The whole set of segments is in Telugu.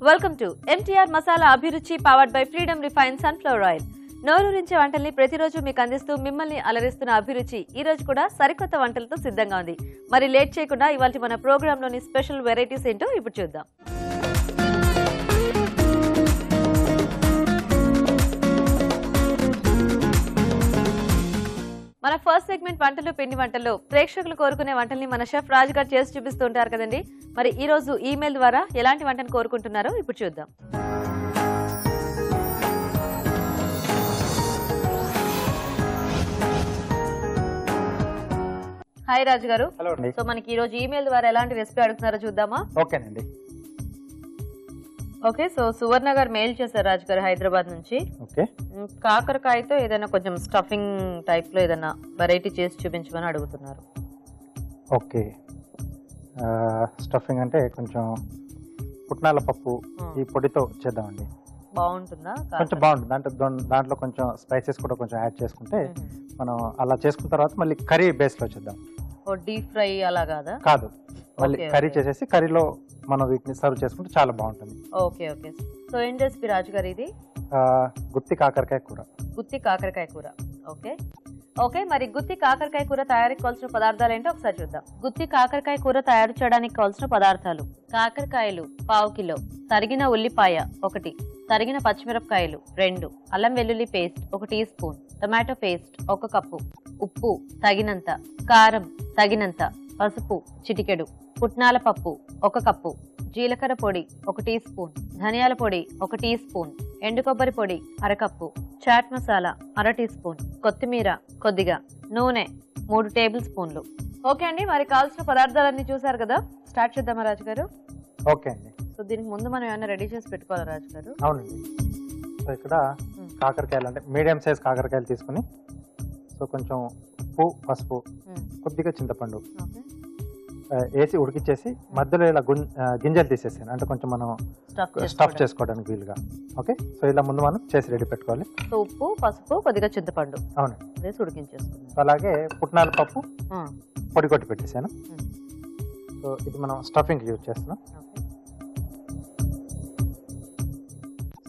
వెల్కమ్ టు MTR మసాలా అభిరుచి powered by freedom refined sunflower oil. నోరూరించే వంటల్ని ప్రతిరోజు మీకు అందిస్తూ మిమ్మల్ని అలరిస్తున్న అభిరుచి ఈ రోజు కూడా సరికొత్త వంటలతో సిద్ధంగా ఉంది. మరి లేట్ చేయకుండా ఇవాల్టి మన ప్రోగ్రామ్ లోని స్పెషల్ వెరైటీస్ ఏంటో ఇప్పుడు చూద్దాం. మన ఫస్ట్ సెగ్మెంట్ వంటలు పిండి వంటల్లో ప్రేక్షకులు కోరుకునే వంటల్ని మన షెఫ్ రాజ్ గారు చేసి చూపిస్తూ ఉంటారు కదండి. మరి ఈ రోజు ఈమెయిల్ ద్వారా ఎలాంటి వంటను కోరుకుంటున్నారో ఇప్పుడు చూద్దాం. హాయ్ రాజు గారు. హలో అండి. సో మనకి ఈ రోజు ఈమెయిల్ ద్వారా ఎలాంటి రెసిపీ అడుగుతున్నారో చూద్దామా? ఓకేనండి. ఓకే, సో సువర్ణ గారు మెయిల్ చేశారు రాజు గారు హైదరాబాద్ నుంచి. ఓకే, కాకరకాయతో ఏదైనా కొంచెం స్టఫింగ్ టైప్ లో ఏదైనా వెరైటీ చేసి చూపించమని అడుగుతున్నారు. ఓకే, స్టఫింగ్ అంటే కొంచెం పుట్నాల పప్పు ఈ పొడితో చేద్దామండి. బాగుంటుందా? కొంచెం బాగుంటుంది. దాంట్లో కొంచెం స్పైసెస్ కూడా కొంచెం యాడ్ చేసుకుంటే మనం అలా చేసుకున్న తర్వాత మళ్ళీ కర్రీ బేస్ లో చేద్దాం. డీప్ ఫ్రై అలా కాదు, మళ్ళీ కర్రీ చేసేసి కర్రీలో మనం వీటిని సర్వ్ చేసుకుంటే చాలా బాగుంటుంది. Okay okay. సో ఏం రెసిపీ రాజు గారు ఇది? గుత్తి కాకరకాయ కూర. గుత్తి కాకరకాయ కూర. ఓకే ఓకే, మరి గుత్తి కాకరకాయ కూర తయారీకి కావాల్సిన పదార్థాలు ఏంటో ఒకసారి చూద్దాం. గుత్తి కాకరకాయ కూర తయారు చేయడానికి కావాల్సిన పదార్థాలు: కాకరకాయలు 1/2 కిలో, తరిగిన ఉల్లిపాయ 1, తరిగిన పచ్చిమిరపకాయలు 2, అల్లం వెల్లుల్లి paste 1 teaspoon, tomato paste 1 cup, ఉప్పు తగినంత, కారం తగినంత, పసుపు చిటికెడు, పుట్నాల పప్పు 1 కప్పు, జీలకర్ర పొడి 1 టీ స్పూన్, ధనియాల పొడి 1 టీ స్పూన్, ఎండు కొబ్బరి పొడి 1/2 cup, chaat masala 1/2 teaspoon, కొత్తిమీర కొద్దిగా, నూనె 3 టేబుల్ స్పూన్లు. ఓకే అండి, మరి కావాల్సిన పదార్థాలన్నీ చూసారు కదా, స్టార్ట్ చేద్దామా రాజు గారు? ఓకే అండి. సో దీనికి ముందు మనం ఏమైనా రెడీ చేసి పెట్టుకోవాలా రాజు గారు? అవునండి. సో ఇక్కడ కాకరకాయలు అంటే మీడియం సైజ్ కాకరకాయలు తీసుకుని, సో కొంచెం ఉప్పు పసుపు కొద్దిగా చింతపండు వేసి ఉడికిచ్చేసి మధ్యలో ఇలా గింజలు తీసేసాను, అంటే కొంచెం మనం స్టఫ్ చేసుకోవడానికి వీలుగా. ఓకే, సో ఇలా ముందు మనం చేసి రెడీ పెట్టుకోవాలి. సో ఉప్పు పసుపు కొద్దిగా చింతపండు అవును వేసి ఉడికించేసుకున్నాం. అలాగే పుట్నాల పప్పు పొడి కొట్టి పెట్టేసాను. సో ఇది మనం స్టఫింగ్ యూజ్ చేస్తున్నాం.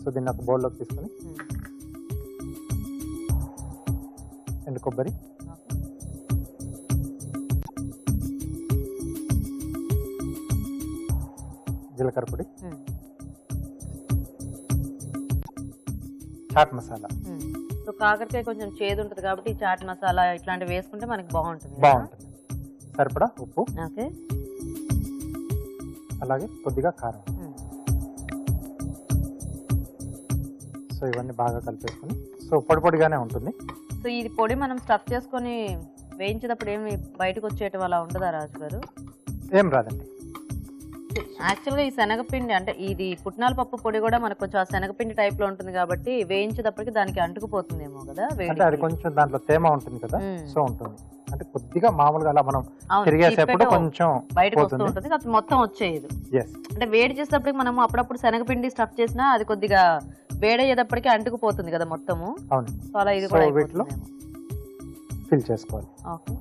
సో దీన్ని ఒక బౌల్లోకి తీసుకుని ఎండు కొబ్బరి, జీలకర్ర పొడి, చాట్ మసాలా. సో కాకరకాయ కొంచెం చేదు ఉంటుంది కాబట్టి చాట్ మసాలా ఇట్లాంటివి వేసుకుంటే మనకి బాగుంటుంది. సరిపడా ఉప్పు, ఓకే, అలాగే కొద్దిగా కారం. సో ఇవన్నీ బాగా కలిపేసుకుని, సో పొడి పొడిగానే ఉంటుంది. సో ఇది పొడి మనం స్టఫ్ చేసుకొని వేయించేటప్పుడు ఏమి బయటకు వచ్చేయటం అలా ఉండదా రాజు గారు? ఏం రాదండి. యాక్చువల్గా ఈ శనగపిండి అంటే ఇది పుట్నాల పప్పు పొడి కూడా మనకు కొంచెం ఆ శనగపిండి టైప్ లో ఉంటుంది కాబట్టి వేయించేటప్పటికి దానికి అంటుకుపోతుందేమో కదా. అంటే అది కొంచెం దాంట్లో తేమ ఉంటుంది కదా, సో ఉంటుంది. అంటే కొద్దిగా మామూలుగా అలా మనం తిరిగేసేప్పుడు కొంచెం బయటకు వస్తూ ఉంటుంది, కాబట్టి మొత్తం వచ్చేది. అంటే వేడి చేసేటప్పటికి మనం అప్పుడప్పుడు శనగపిండి స్టఫ్ చేసినా అది కొద్దిగా వేడయ్యేటప్పటికి అంటుకుపోతుంది కదా మొత్తము. అవును, సో అలా ఇది కూడా వీటిలో ఫిల్ చేసుకోవాలి. ఓకే,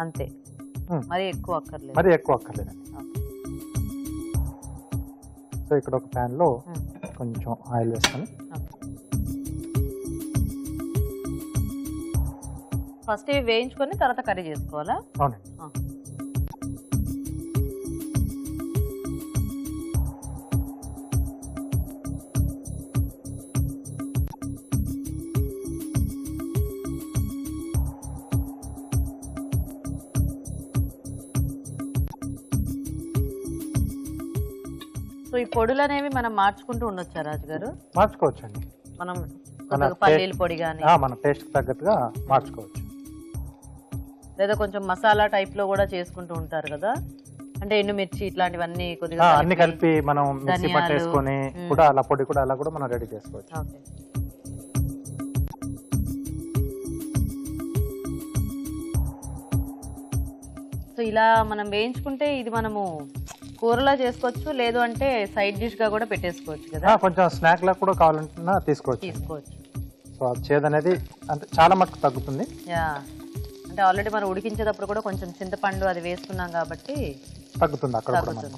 అంతే, మరి ఎక్కువ అక్కర్లేదండి. సో ఇక్కడ ఒక ప్యాన్ లో కొంచెం ఆయిల్ వేసుకొని ఫస్ట్ ఇవి వేయించుకొని తర్వాత కర్రీ చేసుకోవాలా? అవునండి. సో ఈ పొడులు అనేవి మనం మార్చుకుంటూ ఉండొచ్చా రాజు గారు? మార్చుకోవచ్చండి. మనం పల్లీల పొడి కానీ మన టేస్ట్ తగ్గట్టుగా మార్చుకోవచ్చు. లేదా కొంచెం మసాలా టైప్ లో కూడా చేసుకుంటూ ఉంటారు కదా, అంటే ఎండుమిర్చి ఇట్లాంటివన్నీ కొద్దిగా అన్ని కలిపి మనం మిక్సీ పట్టేసుకొని కూడా అలా పొడి కూడా అలా కూడా మనం రెడీ చేసుకోవచ్చు. సో ఇలా మనం వేయించుకుంటే ఇది మనము కూరలా చేసుకోవచ్చు, లేదు అంటే సైడ్ డిష్ గా కూడా పెట్టేసుకోవచ్చు కదా. కొంచెం స్నాక్ లా కూడా కావాలంటున్నా తీసుకోవచ్చు. సో అది చేదు అనేది అంటే చాలా మటుకు తగ్గుతుంది. అంటే ఆల్రెడీ మనం ఉడికించేటప్పుడు కూడా కొంచెం చింతపండు అది వేసుకున్నాం కాబట్టి తగ్గుతుంది అక్కడ కూడా.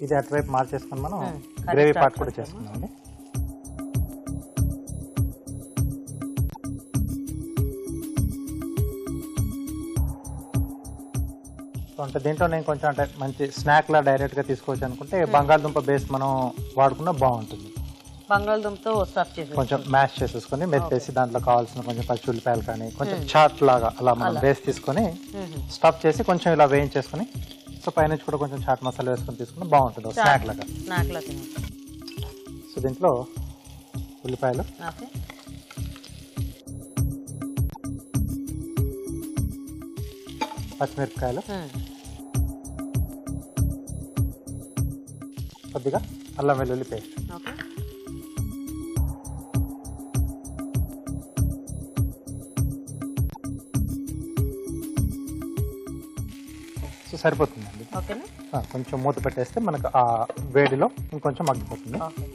ఇది అటువైపు మార్చేసుకొని మనం curry గ్రేవీ start పార్ట్ కూడా చేస్తామా? చేసుకుందాం అండి. సో అంటే దీంట్లో నేను కొంచెం అంటే మంచి స్నాక్ లా డైరెక్ట్ గా తీసుకోవచ్చు అనుకుంటే బంగాళదుంప బేస్ మనం వాడుకున్నా బాగుంటుంది. బంగాళదుంపతో స్టఫ్ చేసి కొంచెం మ్యాష్ చేసేసుకొని మెత్తేసి దాంట్లో కావాల్సిన కొంచెం పచ్చి ఉల్లిపాయలు కానీ కొంచెం చాట్ లాగా అలా మనం బేస్ తీసుకొని స్టఫ్ చేసి కొంచెం ఇలా వేయించేసుకొని సో పైనుంచి కూడా కొంచెం చాట్ మసాలా వేసుకొని తీసుకుని బాగుంటుంది స్నాక్ లాగా. స్నాక్ లా తినొచ్చు. సో దీంట్లో ఉల్లిపాయలు, ఓకే, పచ్చిమిరపకాయలు, కొద్దిగా అల్లం వెల్లుల్లి పేస్ట్, ఓకే, సో సరిపోతుందండి. ఓకేనా, కొంచెం మూత పెట్టేస్తే మనకు ఆ వేడిలో ఇంకొంచెం మగ్గిపోతుంది. ఓకే.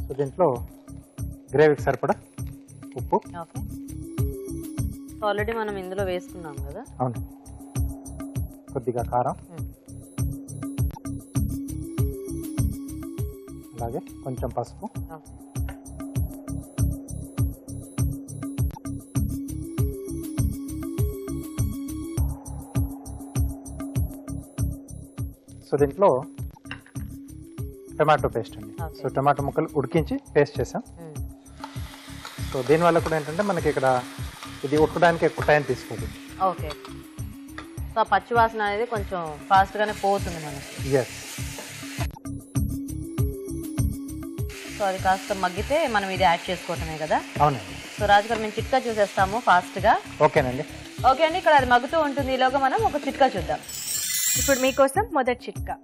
సో దీంట్లో గ్రేవీకి సరిపడా ఉప్పు, ఓకే, ఆల్రెడీ మనం ఇందులో వేసుకున్నాం కదా. అవును, కొద్దిగా కారం, అలాగే కొంచెం పసుపు, ఓకే, సో దీంట్లో టమాటో పేస్ట్ అండి. Okay. సో టమాటో ముక్కలు ఉడికించి పేస్ట్ చేసాం. సో దీనివల్ల కూడా ఏంటంటే మనకి ఇక్కడ ఇది ఉడకడానికి ఎక్కువ టైం తీసుకోదు. ఓకే, సో ఆ పచ్చి వాసన అనేది కొంచెం ఫాస్ట్ గానే పోతుంది మనకి. ఎస్. సో అది కాస్త మగ్గితే మనం ఇది యాడ్ చేసుకోవటమే కదా. అవునండి. సో రాజు గారు మేము చిట్కా చూసేస్తాము ఫాస్ట్ గా. ఓకేనండి. ఓకే అండి, ఇక్కడ అది మగ్గుతూ ఉంటుంది. ఈలోగా మనం ఒక చిట్కా చూద్దాం. ఇప్పుడు మీకోసం మొదటి చిట్కా.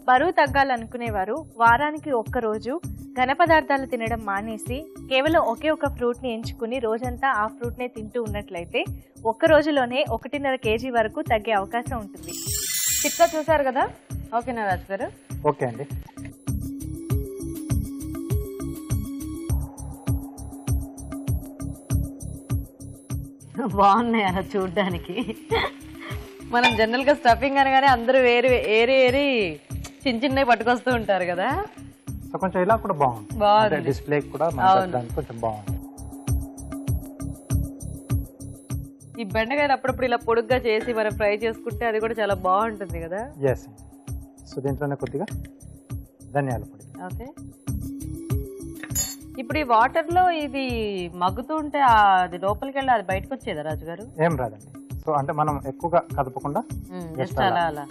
బరువు తగ్గాలనుకునేవారు వారానికి ఒక్కరోజు ఘన పదార్థాలు తినడం మానేసి కేవలం ఒకే ఒక ఫ్రూట్ని ఎంచుకుని రోజంతా ఆ ఫ్రూట్నే తింటూ ఉన్నట్లయితే ఒక్క రోజులోనే 1.5 kg వరకు తగ్గే అవకాశం ఉంటుంది. చిట్కా చూసారు కదా. ఓకేనా రాజు గారు? ఓకే అండి. బాగున్నాయి అలా చూడ్డానికి. మనం జనరల్ గా స్టఫింగ్ అనగానే అందరూ ఏరి చిన్న చిన్నవి పట్టుకొస్తూ ఉంటారు కదా. సో కొంచెం ఇలా కూడా బాగుంది. బాగుంది. డిస్ప్లే కూడా మనకి కొంచెం బాగుంది. ఈ బెండకాయలు అప్పుడప్పుడు ఇలా పొడుగ్గా చేసి మనం ఫ్రై చేసుకుంటే అది కూడా చాలా బాగుంటుంది కదా. ఎస్. సో దీంట్లోనే కొద్దిగా ధనియాల పొడి. ఓకే, ఇప్పుడు ఈ వాటర్ లో ఇది మగ్గుతూ ఉంటే అది లోపలికి వెళ్ళి అది బయటకు వచ్చేదా రాజు గారు? ఏం రాదండి. సో అంటే మనం ఎక్కువగా కదపకుండా జస్ట్ అలా అలా.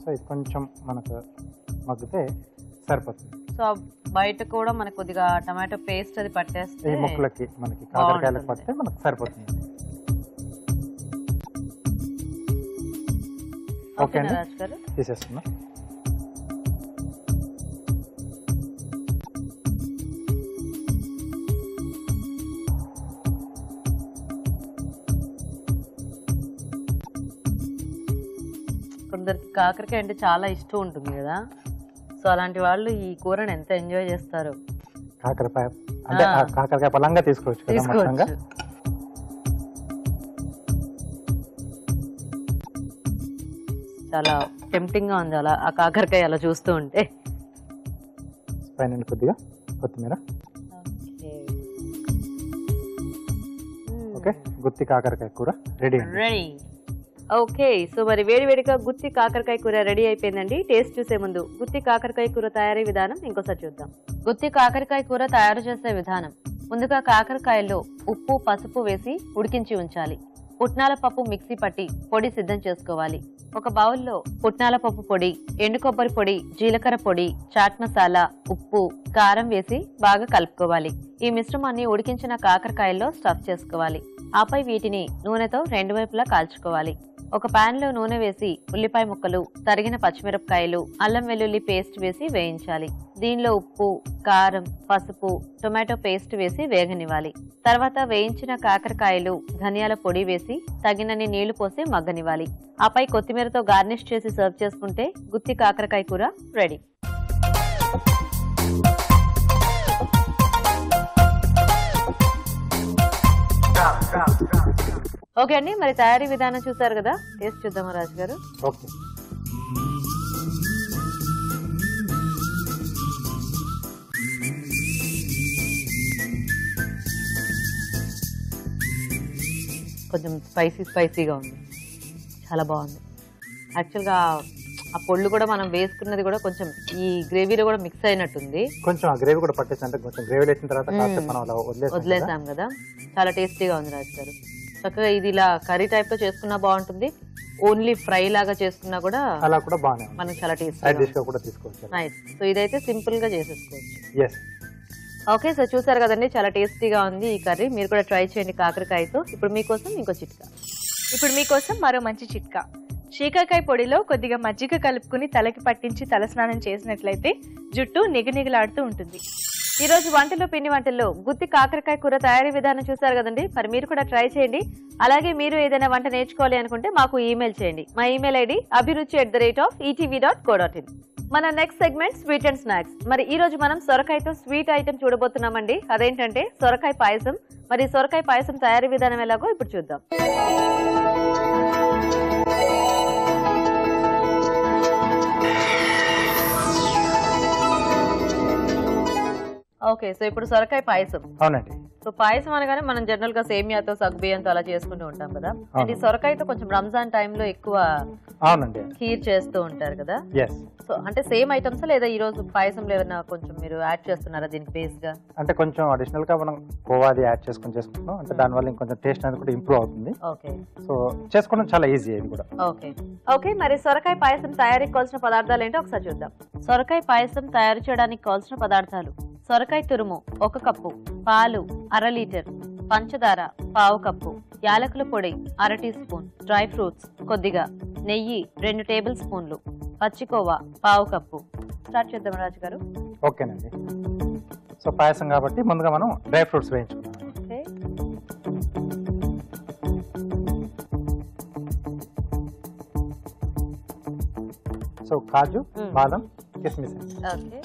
సో ఇది కొంచెం మనకు మగ్గితే సరిపోతుంది. సో బయట కూడా మనకు కొద్దిగా టమాటో పేస్ట్ అది పట్టేస్తే ఈ ముక్కలకి మనకి కాకరకాయలకు పడితే మనకు సరిపోతుంది. ఓకే అండి, రాజు గారు తీసేస్తున్నా. కొందరికి కాకరకాయ అంటే చాలా ఇష్టం ఉంటుంది కదా. సో అలాంటి వాళ్ళు ఈ కూరని ఎంత ఎంజాయ్ చేస్తారు. కాకరకాయ అంటే కాకరకాయ పలంగా తీసుకోవచ్చు కదా మొత్తంగా. చాలా టెంప్టింగ్ గా ఉంది అలా ఆ కాకరకాయ అలా చూస్తూ ఉంటే. పైన కొద్దిగా కొత్తిమీర. ఓకే, గుత్తి కాకరకాయ కూర రెడీ. రెడీ. ఓకే, సో మరి వేడివేడిగా గుత్తి కాకరకాయ కూర రెడీ అయిపోయిందండి. టేస్ట్ చూసే ముందు గుత్తి కాకరకాయ కూర తయారీ విధానం ఇంకోసారి చూద్దాం. గుత్తి కాకరకాయ కూర తయారు చేసే విధానం. ముందుగా కాకరకాయల్లో ఉప్పు, పసుపు వేసి ఉడికించి ఉంచాలి. పుట్నాల పప్పు మిక్సీ పట్టి పొడి సిద్ధం చేసుకోవాలి. ఒక బౌల్లో పుట్నాల పప్పు పొడి, ఎండు కొబ్బరి పొడి, జీలకర్ర పొడి, చాట్ మసాలా, ఉప్పు, కారం వేసి బాగా కలుపుకోవాలి. ఈ మిశ్రమాన్ని ఉడికించిన కాకరకాయల్లో స్టఫ్ చేసుకోవాలి. ఆపై వీటిని నూనెతో రెండు వైపులా కాల్చుకోవాలి. ఒక పాన్ లో నూనె వేసి ఉల్లిపాయ ముక్కలు, తరిగిన పచ్చిమిరపకాయలు, అల్లం వెల్లుల్లి పేస్ట్ వేసి వేయించాలి. దీనిలో ఉప్పు, కారం, పసుపు, టొమాటో పేస్ట్ వేసి వేగనివ్వాలి. తర్వాత వేయించిన కాకరకాయలు, ధనియాల పొడి వేసి తగినన్ని నీళ్లు పోసి మగ్గనివ్వాలి. ఆపై కొత్తిమీరతో గార్నిష్ చేసి సర్వ్ చేసుకుంటే గుత్తి కాకరకాయ కూర రెడీ. ఓకే అండి, మరి తయారీ విధానం చూసారు కదా, టేస్ట్ చూద్దామా రాజు గారు? ఓకే. కొంచెం స్పైసీగా ఉంది, చాలా బాగుంది. యాక్చువల్గా ఆ పొళ్ళు కూడా మనం వేసుకున్నది కూడా కొంచెం ఈ గ్రేవీలో కూడా మిక్స్ అయినట్టుంది. కొంచెం ఆ గ్రేవీ కూడా పట్టేసి, అంటే కొంచెం గ్రేవీ వేసిన తర్వాత కాసేపు మనం అలా వదిలేసాం కదా, చాలా టేస్టీగా ఉంది రాజు గారు. చక్కగా ఇది ఇలా కర్రీ టైప్ లో చేసుకున్నా బాగుంటుంది, ఓన్లీ ఫ్రై లాగా చేసుకున్నా కూడా అలా కూడా బాగానే మనకు చాలా టేస్టీ కూడా తీసుకోవచ్చు. నైస్. సో ఇదైతే సింపుల్ గా చేసేసుకోవచ్చు. ఎస్. ఓకే, సో చూసారు కదండి, చాలా టేస్టీగా ఉంది ఈ కర్రీ. మీరు కూడా ట్రై చేయండి కాకరకాయతో. ఇప్పుడు మీకోసం ఇంకో చిట్కా. ఇప్పుడు మీకోసం మరో మంచి చిట్కా. శీకాకాయ పొడిలో కొద్దిగా మజ్జిగ కలుపుకుని తలకి పట్టించి తలస్నానం చేసినట్లయితే జుట్టు నిగనిగలాడుతూ ఉంటుంది. ఈ రోజు వంటలో పిండి వంటల్లో గుత్తి కాకరకాయ కూర తయారీ విధానం చూసారు కదండి. మరి మీరు కూడా ట్రై చేయండి. అలాగే మీరు ఏదైనా వంట నేర్చుకోవాలి అనుకుంటే మాకు ఈమెయిల్ చేయండి. మా ఈమెయిల్ ఐడి abhiruchi@etv.co.in. మన next segment sweet and snacks. మరి ఈ రోజు మనం సొరకాయతో స్వీట్ ఐటమ్ చూడబోతున్నామండి. అదేంటంటే సొరకాయ పాయసం. మరి సొరకాయ పాయసం తయారీ విధానం ఎలాగో ఇప్పుడు చూద్దాం. ఓకే, సో ఇప్పుడు సొరకాయ పాయసం. అవునండి. సో పాయసం అనగానే మనం జనరల్ గా సేమియాతో సగ్బియ్యంతో అలా చేసుకుంటూ ఉంటాం కదా. అండ్ ఈ సొరకాయతో కొంచెం రంజాన్ టైంలో ఎక్కువ అవునండి ఖీర్ చేస్తూ ఉంటారు కదా. ఎస్. సో అంటే సేమ్ ఐటమ్స్ లేదా ఈ రోజు పాయసంలో ఏమైనా కొంచెం మీరు యాడ్ చేస్తున్నారా దీనికి బేస్ గా? అంటే కొంచెం అడిషనల్ గా మనం కోవాది యాడ్ చేసుకుంటాం. అంటే దానివల్ల ఇంకొంచెం టేస్ట్ అనేది కూడా ఇంప్రూవ్ అవుతుంది. ఓకే, సో చేసుకోవడం చాలా ఈజీ ఇది కూడా. ఓకే, మరి సొరకాయ పాయసం తయారీకి కావాల్సిన పదార్థాలు ఏంటో ఒకసారి చూద్దాం. సొరకాయ పాయసం తయారు చేయడానికి కావాల్సిన పదార్థాలు: సొరకాయ తురుము 1 కప్పు, పాలు 1/2 లీటర్, పంచదార 1/2 కప్పు, యాలకుల పొడి 1/2 టీ స్పూన్, డ్రై ఫ్రూట్స్ కొద్దిగా, నెయ్యి 2 టేబుల్ స్పూన్లు, పచ్చికోవా 1/2 కప్పు. స్టార్ట్ చేద్దాం రాజు గారు. ఓకేనండి. సో పాయసం కాబట్టి ముందుగా మనం డ్రై ఫ్రూట్స్ వేయించుకుందాం. ఓకే, సో కాజు, బాదం, కిస్మిస్. ఓకే,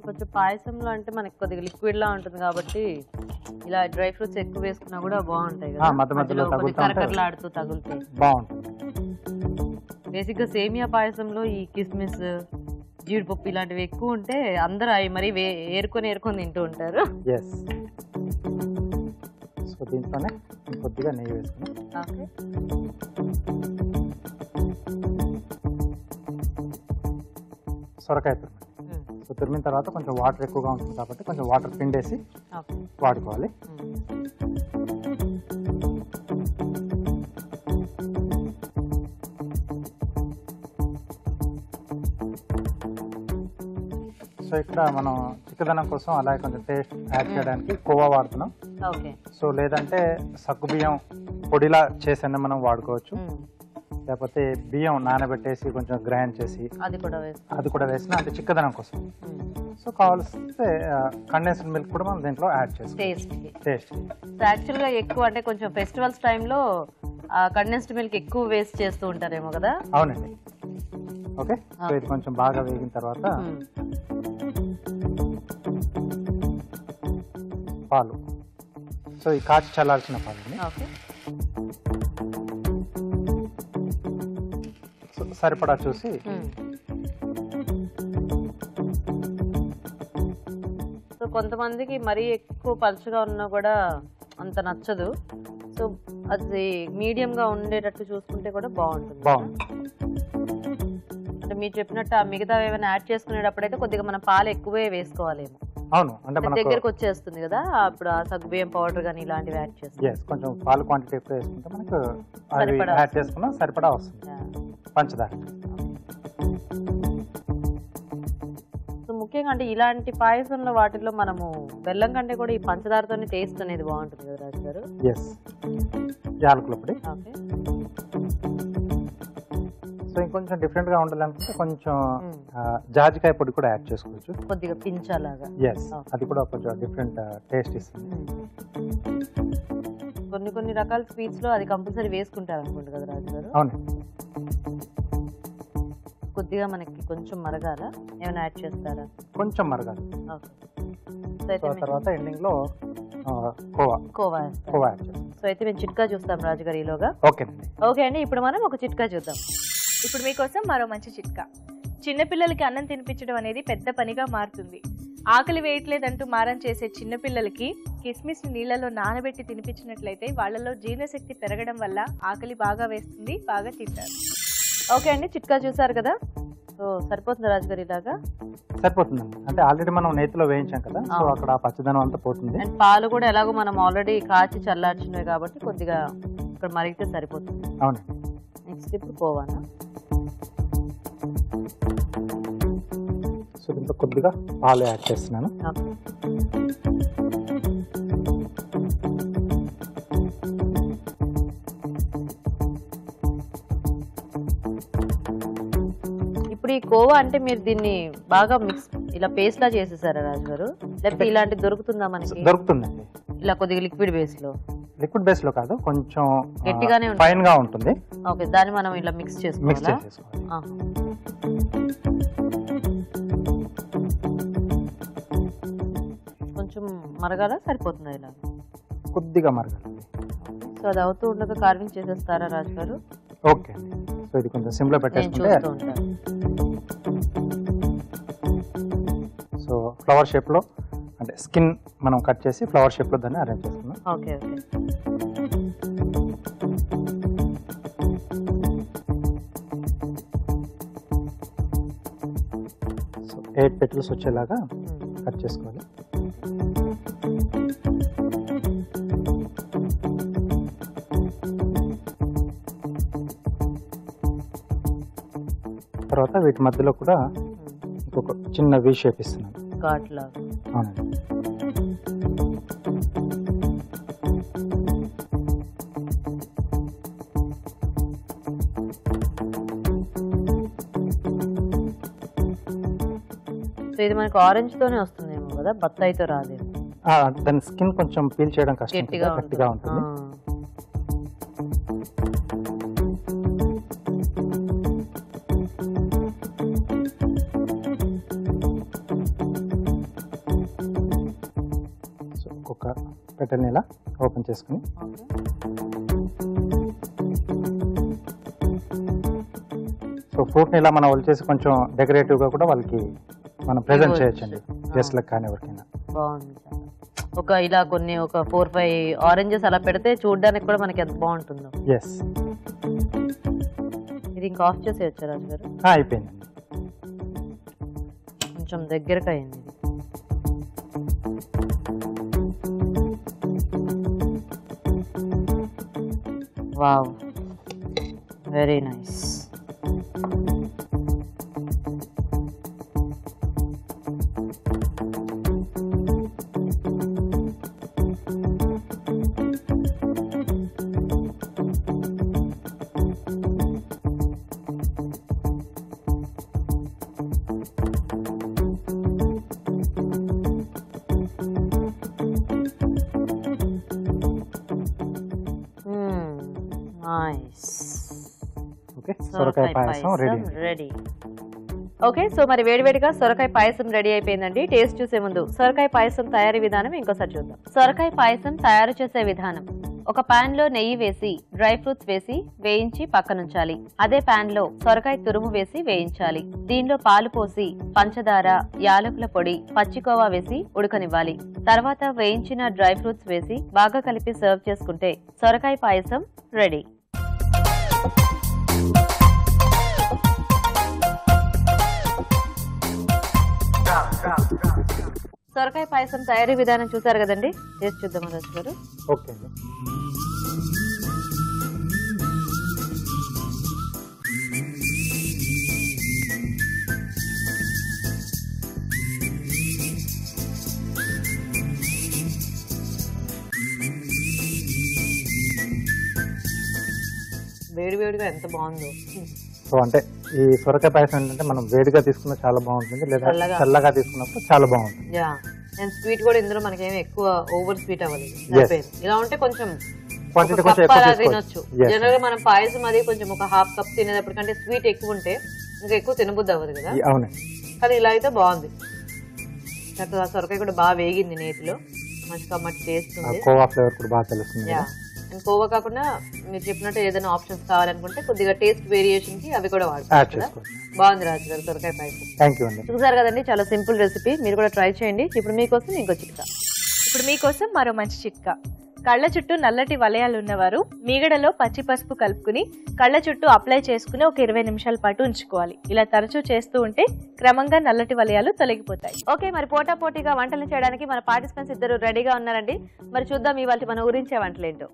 కొంచెం పాయసంలో అంటే మనకి కొద్దిగా లిక్విడ్ లా ఉంటుంది కాబట్టి ఇలా డ్రై ఫ్రూట్స్ ఎక్కువ వేసుకున్నా కూడా బాగుంటాయి కదా. మధ్యలో కరకరలాడుతూ తగులుతాయి, బాగుంటుంది. బేసిక్ గా సేమియా పాయసంలో ఈ కిస్మిస్, జీడిపప్పు ఇలాంటివి ఎక్కువ ఉంటే అందరూ అవి మరి ఏరుకొని తింటూ ఉంటారు. ఎస్. సో దీంట్లోనే కొద్దిగా నెయ్యి వేసుకుని, ఓకే, సొరకాయ తురుము. సో తురిమిన తర్వాత కొంచెం వాటర్ ఎక్కువగా ఉంటుంది కాబట్టి కొంచెం వాటర్ పిండేసి వాడుకోవాలి. సో ఇక్కడ మనం చిక్కదనం కోసం అలాగే కొంచెం టేస్ట్ యాడ్ చేయడానికి కోవా వాడుతున్నాం. ఓకే, సో లేదంటే సగ్గుబియ్యం పొడిలా చేసైనా మనం వాడుకోవచ్చు. లేకపోతే బియ్యం నానబెట్టేసి కొంచెం గ్రైండ్ చేసి అది కూడా వేసిన అంటే చిక్కదనం కోసం. సో కావాల్సితే కండెన్స్డ్ మిల్క్ కూడా మనం దీంట్లో యాడ్ చేసుకోవచ్చు. టేస్ట్ యాక్చువల్ గా ఎక్కువ అంటే కొంచెం ఫెస్టివల్స్ టైంలో కండెన్స్డ్ మిల్క్ ఎక్కువ వేస్ట్ చేస్తూ ఉంటారేమో కదా. అవునండి. ఓకే, సో ఇది కొంచెం బాగా వేగిన తర్వాత పాలు. సో ఈ కాచి చల్లార్చిన పాలని సరిపడా చూసి సో కొంతమందికి మరీ ఎక్కువ పలుచగా ఉన్నా కూడా అంత నచ్చదు. సో అది మీడియం గా ఉండేటట్టు చూసుకుంటే కూడా బాగుంటుంది. అంటే మీరు చెప్పినట్టు ఆ మిగతా ఏమైనా యాడ్ చేసుకునేటప్పుడు అయితే కొద్దిగా మనం పాలు ఎక్కువే వేసుకోవాలేమో. అవును, అంటే దగ్గరకు వచ్చేస్తుంది కదా అప్పుడు ఆ సగ్గుబియ్యం పౌడర్ కానీ ఇలాంటివి యాడ్ చేస్తాం. కొంచెం పాలు క్వాంటిటీ ఎక్కువ వేసుకుంటే మనకు యాడ్ చేసుకున్నా సరిపడా వస్తుంది. పంచదార. సో ముఖ్యంగా అంటే ఇలాంటి పాయసంలో వాటిల్లో మనము బెల్లం కంటే కూడా ఈ పంచదారతోనే టేస్ట్ అనేది బాగుంటుంది కదా రాజు గారు. యాలకుల పొడి. సో ఇంకొంచెం డిఫరెంట్ గా ఉండాలనుకుంటే కొంచెం జాజికాయ పొడి కూడా యాడ్ చేసుకోవచ్చు, కొద్దిగా పించాలాగా. అది కూడా కొంచెం డిఫరెంట్ టేస్ట్ ఇస్తుంది. కొన్ని రకాల స్వీట్స్ లో అది కంపల్సరీ వేసుకుంటారు అనుకుంటా కదా రాజు గారు. అవును, కొద్దిగా మనకి కొంచెం మరగాల, ఏమైనా యాడ్ చేస్తారా? కొంచెం మరగాలి. ఓకే. సో తర్వాత ఎండింగ్ లో కోవా యాడ్ చేస్తాం. సో అయితే మేము చిట్కా చూస్తాం రాజుగారు ఈలోగా. ఓకేనండి. ఓకే అండి, ఇప్పుడు మనం ఒక చిట్కా చూద్దాం. ఇప్పుడు మీకోసం మరో మంచి చిట్కా. చిన్నపిల్లలకి అన్నం తినిపించడం అనేది పెద్ద పనిగా మారుతుంది. ఆకలి వేయట్లేదంటూ మారం చేసే చిన్నపిల్లలకి కిస్మిస్ నీళ్ళలో నానబెట్టి తినిపించినట్లయితే వాళ్ళలో జీర్ణశక్తి పెరగడం వల్ల ఆకలి బాగా వేస్తుంది, బాగా తింటారు. ఓకే అండి, చిట్కా చూసారు కదా. సో సరిపోతుంది రాజుగారు ఇలాగా? సరిపోతుందండి. అంటే ఆల్రెడీ మనం నేతిలో వేయించాం కదా, సో అక్కడ పచ్చదనం అంతా పోతుంది. అండ్ పాలు కూడా ఎలాగో మనం ఆల్రెడీ కాచి చల్లార్చినవి కాబట్టి కొద్దిగా ఇక్కడ మరిగితే సరిపోతుంది. అవునండి. నెక్స్ట్ ఇప్పుడు కోవానా? సో దీంట్లో కొద్దిగా పాలు యాడ్ చేస్తున్నాను. ఇప్పుడు ఈ కోవా అంటే మీరు దీన్ని బాగా మిక్స్ ఇలా పేస్ట్ లా చేసేసారా రాజుగారు, లేకపోతే ఇలాంటి దొరుకుతుందా మనకి? దొరుకుతుందండి. ఇలా కొద్దిగా లిక్విడ్ బేస్ లో? లిక్విడ్ బేస్ లో కాదు, కొంచెం గట్టిగానే ఫైన్ గా ఉంటుంది. ఓకే, దాన్ని మనం ఇలా మిక్స్ చేసుకోవాలా? కొంచెం మరగాల సరిపోతుందా ఇలా? కొద్దిగా మరగాలి. సో అది అవుతూ ఉండగా కార్వింగ్ చేసేస్తారా రాజుగారు? ఓకే. సో ఇది కొంచెం సిమ్ లో పెట్టేసుకుంటే, సో ఫ్లవర్ షేప్ లో అంటే స్కిన్ మనం కట్ చేసి ఫ్లవర్ షేప్ లో దాన్ని అరేంజ్ చేసుకున్నాం. Okay okay. సో 8 పెటల్స్ వచ్చేలాగా కట్ చేసుకోవాలి. తర్వాత వీటి మధ్యలో కూడా ఇంకొక చిన్న వి షేప్ ఇస్తున్నాను. ఘాట్ లాగా. అవునండి. సో ఇది మనకి ఆరెంజ్ తోనే వస్తుందేమో కదా, బత్తాయితో రాలేదు. దాని స్కిన్ కొంచెం పీల్ చేయడం కష్టం, గట్టిగా ఉంటుంది. సో ఒక్కొక్క పెటల్ని ఇలా ఓపెన్ చేసుకుని సో ఫ్రూట్ని ఇలా మనం వచ్చేసి కొంచెం డెకరేటివ్గా కూడా వాళ్ళకి మనం ప్రెజెంట్ చేయొచ్చండి, గెస్ట్లకు కానీ ఎవరికైనా. బాగుంది. ఒక ఇలా కొన్ని ఒక 4-5 ఆరెంజెస్ అలా పెడితే చూడడానికి కూడా మనకి ఎంత బాగుంటుందో. ఎస్. ఇది ఇంకా ఆఫ్ చేసేయచ్చు రాజుగారు? అయిపోయిందండి. కొంచెం దగ్గరకు అయింది ఇది. Wow, very nice. ఓకే, సొరకాయ పాయసం రెడీ. ఓకే, సో మరి వేడివేడిగా సొరకాయ పాయసం రెడీ అయిపోయిందండి. టేస్ట్ చూసే ముందు సొరకాయ పాయసం తయారీ విధానం ఇంకోసారి చూద్దాం. సొరకాయ పాయసం తయారు చేసే విధానం: ఒక పాన్ లో నెయ్యి వేసి డ్రై ఫ్రూట్స్ వేసి వేయించి పక్కనుంచాలి. అదే పాన్ లో సొరకాయ తురుము వేసి వేయించాలి. దీనిలో పాలు పోసి పంచదార, యాలకుల పొడి, పచ్చికోవా వేసి ఉడకనివ్వాలి. తర్వాత వేయించిన డ్రై ఫ్రూట్స్ వేసి బాగా కలిపి సర్వ్ చేసుకుంటే సొరకాయ పాయసం రెడీ. సొరకాయ పాయసం తయారీ విధానం చూసారు కదండి, టేస్ట్ చూద్దాం రాజు గారు. ఓకే అండి. వేడివేడిగా ఎంత బాగుందో. సో అంటే ఈ సొరకాయ పాయసం ఏంటంటే మనం వేడిగా తీసుకున్న చాలా బాగుంటుంది, లేదా చల్లగా తీసుకున్నప్పుడు చాలా బాగుంటుంది. యా, అండ్ స్వీట్ కూడా ఇందులో మనకేమి ఎక్కువ ఓవర్ స్వీట్ అవ్వలేదు. ఇలా ఉంటే కొంచెం తినొచ్చు. జనరల్ గా మనం పాయసం అది కొంచెం ఒక 1/2 కప్ తినేటప్పటికంటే స్వీట్ ఎక్కువ ఉంటే ఇంకా ఎక్కువ తినబుద్ధి అవ్వదు కదా. అవునండి. కానీ ఇలా అయితే బాగుంది. చక్కగా సొరకాయ కూడా బాగా వేగింది నేతిలో, మంచి కమ్మటి టేస్ట్ ఉంది. కోవా ఫ్లేవర్ కూడా బాగా తెలుస్తుంది. అండ్ కోవా కాకుండా మీరు చెప్పినట్టు ఏదైనా ఆప్షన్స్ కావాలనుకుంటే కొద్దిగా టేస్ట్ వేరియేషన్ కి అవి కూడా వాడుకోవచ్చు. బాగుంది రాజు గారు సొరకాయ పాయసం. థ్యాంక్ యూ అండి. చూసారు కదండి, చాలా సింపుల్ రెసిపీ, మీరు కూడా ట్రై చేయండి. ఇప్పుడు మీకోసం ఇంకో చిట్కా. ఇప్పుడు మీకోసం మరో మంచి చిట్కా. కళ్ళ చుట్టూ నల్లటి వలయాలు ఉన్నవారు మీగడలో పచ్చి పసుపు కలుపుకుని కళ్ళ చుట్టూ అప్లై చేసుకుని ఒక 20 నిమిషాల పాటు ఉంచుకోవాలి. ఇలా తరచూ చేస్తూ ఉంటే క్రమంగా నల్లటి వలయాలు తొలగిపోతాయి. ఓకే, మరి పోటాపోటీగా వంటలు చేయడానికి మన పార్టిసిపెంట్స్ ఇద్దరు రెడీగా ఉన్నారండి. మరి చూద్దాం ఇవాళ మన ఊరించే వంటలేంటో.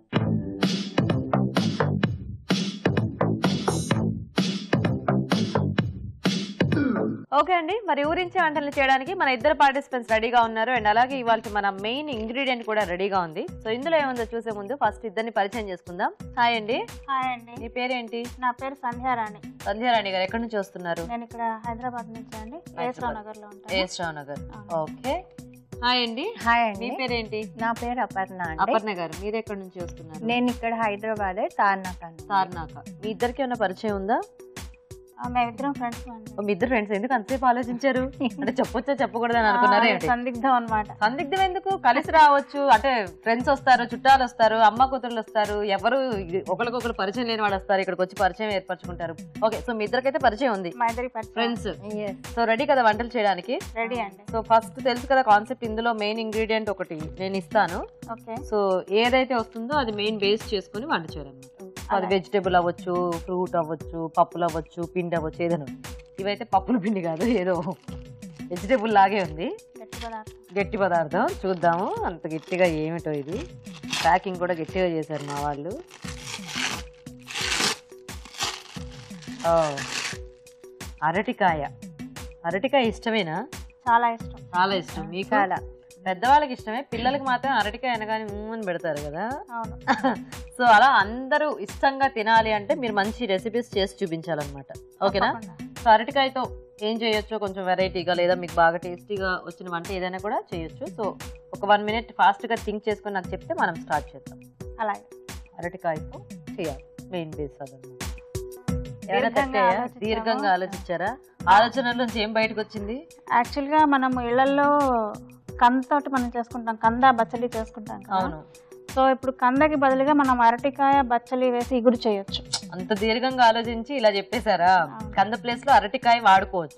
ఓకే అండి, మరి ఊరించే వంటలు చేయడానికి మన ఇద్దరు పార్టిసిపెంట్స్ రెడీగా ఉన్నారు. అండ్ అలాగే ఇవాళ మన మెయిన్ ఇంగ్రీడియంట్ కూడా రెడీగా ఉంది. సో ఇందులో ఏముందో చూసే ముందు ఫస్ట్ ఇద్దరిని పరిచయం చేసుకుందాం. హాయ్ అండి. హాయ్ అండి. మీ పేరేంటి? నా పేరు సంధ్యారాణి. సంధ్యారాణి గారు ఎక్కడి నుంచి వస్తున్నారు? నేను ఇక్కడ హైదరాబాద్ నుంచి అండి, ఏస్రావ్ నగర్ లో ఉంటాను. ఏస్రావ్ నగర్. ఓకే. హాయ్ అండి. హాయ్ అండి. మీ పేరేంటి? నా పేరు అపర్ణ అండి. అపర్ణ గారు, మీరు ఎక్కడి నుంచి వస్తున్నారు? నేను ఇక్కడ హైదరాబాద్ తార్నాక. మీ ఇద్దరికి ఏమైనా పరిచయం ఉందా? మేమిద్దరం ఫ్రెండ్స్ అండి. మీ ఇద్దరు ఫ్రెండ్స్, ఎందుకు అంతసేపు ఆలోచించారు? అంటే చెప్పొచ్చా చెప్పకూడదని అనుకున్నారా? సందిగ్ధం అన్నమాట. సందిగ్ధం ఎందుకు, కలిసి రావచ్చు. అంటే ఫ్రెండ్స్ వస్తారు, చుట్టాలు వస్తారు, అమ్మ కూతుర్లు వస్తారు, ఎవరు ఒకరికొకరు పరిచయం లేని వాళ్ళు వస్తారు, ఇక్కడికి వచ్చి పరిచయం ఏర్పరచుకుంటారు. ఓకే, సో మీ ఇద్దరికైతే పరిచయం ఉంది, మా ఇద్దరి ఫ్రెండ్స్. సో రెడీ కదా వంటలు చేయడానికి? రెడీ అండి. సో ఫస్ట్ తెలుసు కదా కాన్సెప్ట్, ఇందులో మెయిన్ ఇంగ్రీడియంట్ ఒకటి నేను ఇస్తాను. ఓకే. సో ఏదైతే వస్తుందో అది మెయిన్ బేస్ చేసుకుని వంట చేయాలి. అది వెజిటేబుల్ అవ్వచ్చు, ఫ్రూట్ అవ్వచ్చు, పప్పులు అవ్వచ్చు, పిండి అవ్వచ్చు, ఏదైనా. ఇవైతే పప్పుల పిండి కాదు, ఏదో వెజిటేబుల్ లాగే ఉంది, గట్టి పదార్థం. చూద్దాము అంత గట్టిగా ఏమిటో. ఇది ప్యాకింగ్ కూడా గట్టిగా చేశారు మా వాళ్ళు. అరటికాయ. అరటికాయ ఇష్టమేనా? చాలా ఇష్టం. చాలా ఇష్టం. మీకు? చాలా. పెద్దవాళ్ళకి ఇష్టమే, పిల్లలకి మాత్రం అరటికాయ అనగానే అని పెడతారు కదా. సో అలా అందరూ ఇష్టంగా తినాలి అంటే మీరు మంచి రెసిపీస్ చేసి చూపించాలన్నమాట. ఓకేనా? సో అరటికాయతో ఏం చేయొచ్చో కొంచెం వెరైటీగా, లేదా మీకు బాగా టేస్టీగా వచ్చిన వంట ఏదైనా కూడా చేయొచ్చు. సో ఒక 1 minute ఫాస్ట్గా థింక్ చేసుకొని నాకు చెప్తే మనం స్టార్ట్ చేద్దాం. అలాగే. అరటికాయతో చేయాలి, మెయిన్ బేస్ అదన్నమాట. దీర్ఘంగా ఆలోచించారా? ఆలోచనల నుంచి ఏం బయటకు వచ్చింది? యాక్చువల్ గా మనం ఇళ్లలో కందతోటి మనం చేసుకుంటాం, కంద బచ్చలి చేసుకుంటాం కదా. అవును. సో ఇప్పుడు కందకి బదులుగా మనం అరటికాయ బచ్చలి వేసి ఇగురు చేయొచ్చు. అంత దీర్ఘంగా ఆలోచించి ఇలా చెప్పేశారా? కంద ప్లేస్ లో అరటికాయ వాడుకోవచ్చు.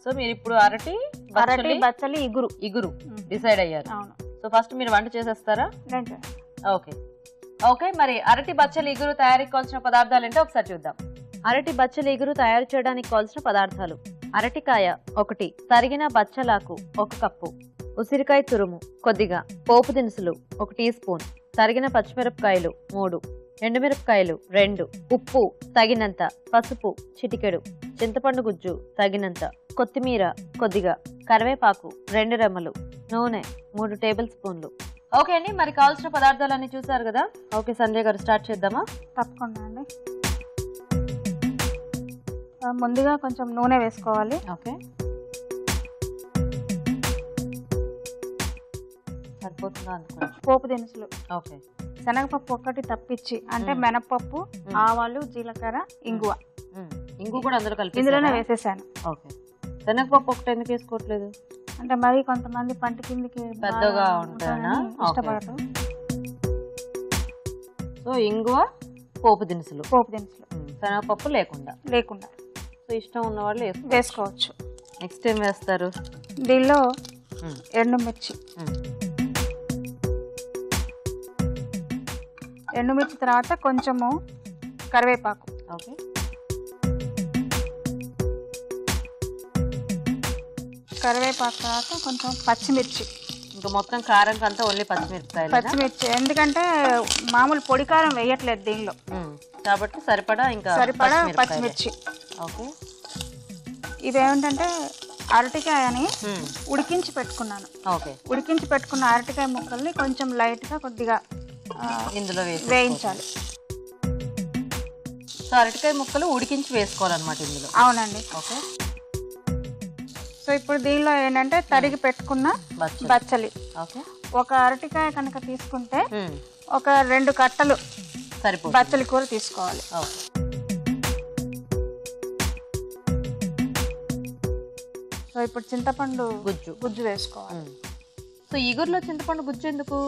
సో మీరు ఇప్పుడు అరటి బచ్చలి ఇగురు డిసైడ్ అయ్యారు. అవును. సో ఫస్ట్ మీరు వంట చేసేస్తారా? ఓకే. ఓకే, మరి అరటి బచ్చలి ఇగురు తయారీకి కావాల్సిన పదార్థాలు ఏంటో ఒకసారి చూద్దాం. అరటి బచ్చలి ఇగురు తయారు చేయడానికి కావాల్సిన పదార్థాలు: అరటికాయ 1, తరిగిన బచ్చలాకు 1 కప్పు, ఉసిరికాయ తురుము కొద్దిగా, పోపు దినుసులు 1 టీ స్పూన్, తరిగిన పచ్చిమిరపకాయలు 3, ఎండుమిరపకాయలు 2, ఉప్పు తగినంత, పసుపు చిటికెడు, చింతపండు గుజ్జు తగినంత, కొత్తిమీర కొద్దిగా, కరివేపాకు 2 రెమ్మలు, నూనె 3 టేబుల్ స్పూన్లు. ఓకే అండి, మరి కావాల్సిన పదార్థాలన్నీ చూసారు కదా. ఓకే సంజయ్ గారు, స్టార్ట్ చేద్దామా? తప్పకుండా అండి. ముందుగా కొంచెం నూనె వేసుకోవాలి. ఓకే, సరిపోతుందా అనుకోండి. పోపు దినుసులు. ఓకే. శనగపప్పు 1 తప్పించి, అంటే మినపప్పు, ఆవాలు, జీలకర్ర, ఇంగువ. ఇంగు కూడా అందులో కలిపి ఇందులోనే వేసేసాను. ఓకే. శనగపప్పు 1 ఎందుకు వేసుకోవట్లేదు? అంటే మరి కొంతమంది పంట కిందికి పెద్దగా ఉంటాయనా? ఇష్టపడతారు. సో ఇంగువ, పోపు దినుసులు. శనగపప్పు లేకుండా. సో ఇష్టం ఉన్న వాళ్ళు వేసుకోవచ్చు. నెక్స్ట్ ఏం వేస్తారు? దీనిలో ఎండుమిర్చి తర్వాత కొంచెము కరివేపాకు. ఓకే. కరివేపాకు తర్వాత కొంచెం పచ్చిమిర్చి. ఇంకా మొత్తం కారం అంతా ఓన్లీ పచ్చిమిర్చి, ఎందుకంటే మామూలు పొడి కారం వేయట్లేదు దీనిలో కాబట్టి సరిపడా పచ్చిమిర్చి. ఓకే. ఇవేంటంటే అరటికాయని ఉడికించి పెట్టుకున్నాను. ఓకే. ఉడికించి పెట్టుకున్న అరటికాయ ముక్కల్ని కొంచెం లైట్ గా కొద్దిగా ఇందులో వేయించాలి. సో అరటికాయ ముక్కలు ఉడికించి వేసుకోవాలన్నమాట ఇందులో. అవునండి. ఓకే. సో ఇప్పుడు దీనిలో ఏంటంటే తరిగి పెట్టుకున్న బచ్చలి. ఓకే. ఒక అరటికాయ కనుక తీసుకుంటే ఒక 2 కట్టలు బచ్చలి కూర తీసుకోవాలి. ఇప్పుడు చింతపండు గుజ్జు. గుజ్జు వేసుకోవాలి. సో ఇగురులో చింతపండు గుజ్జు ఎందుకు?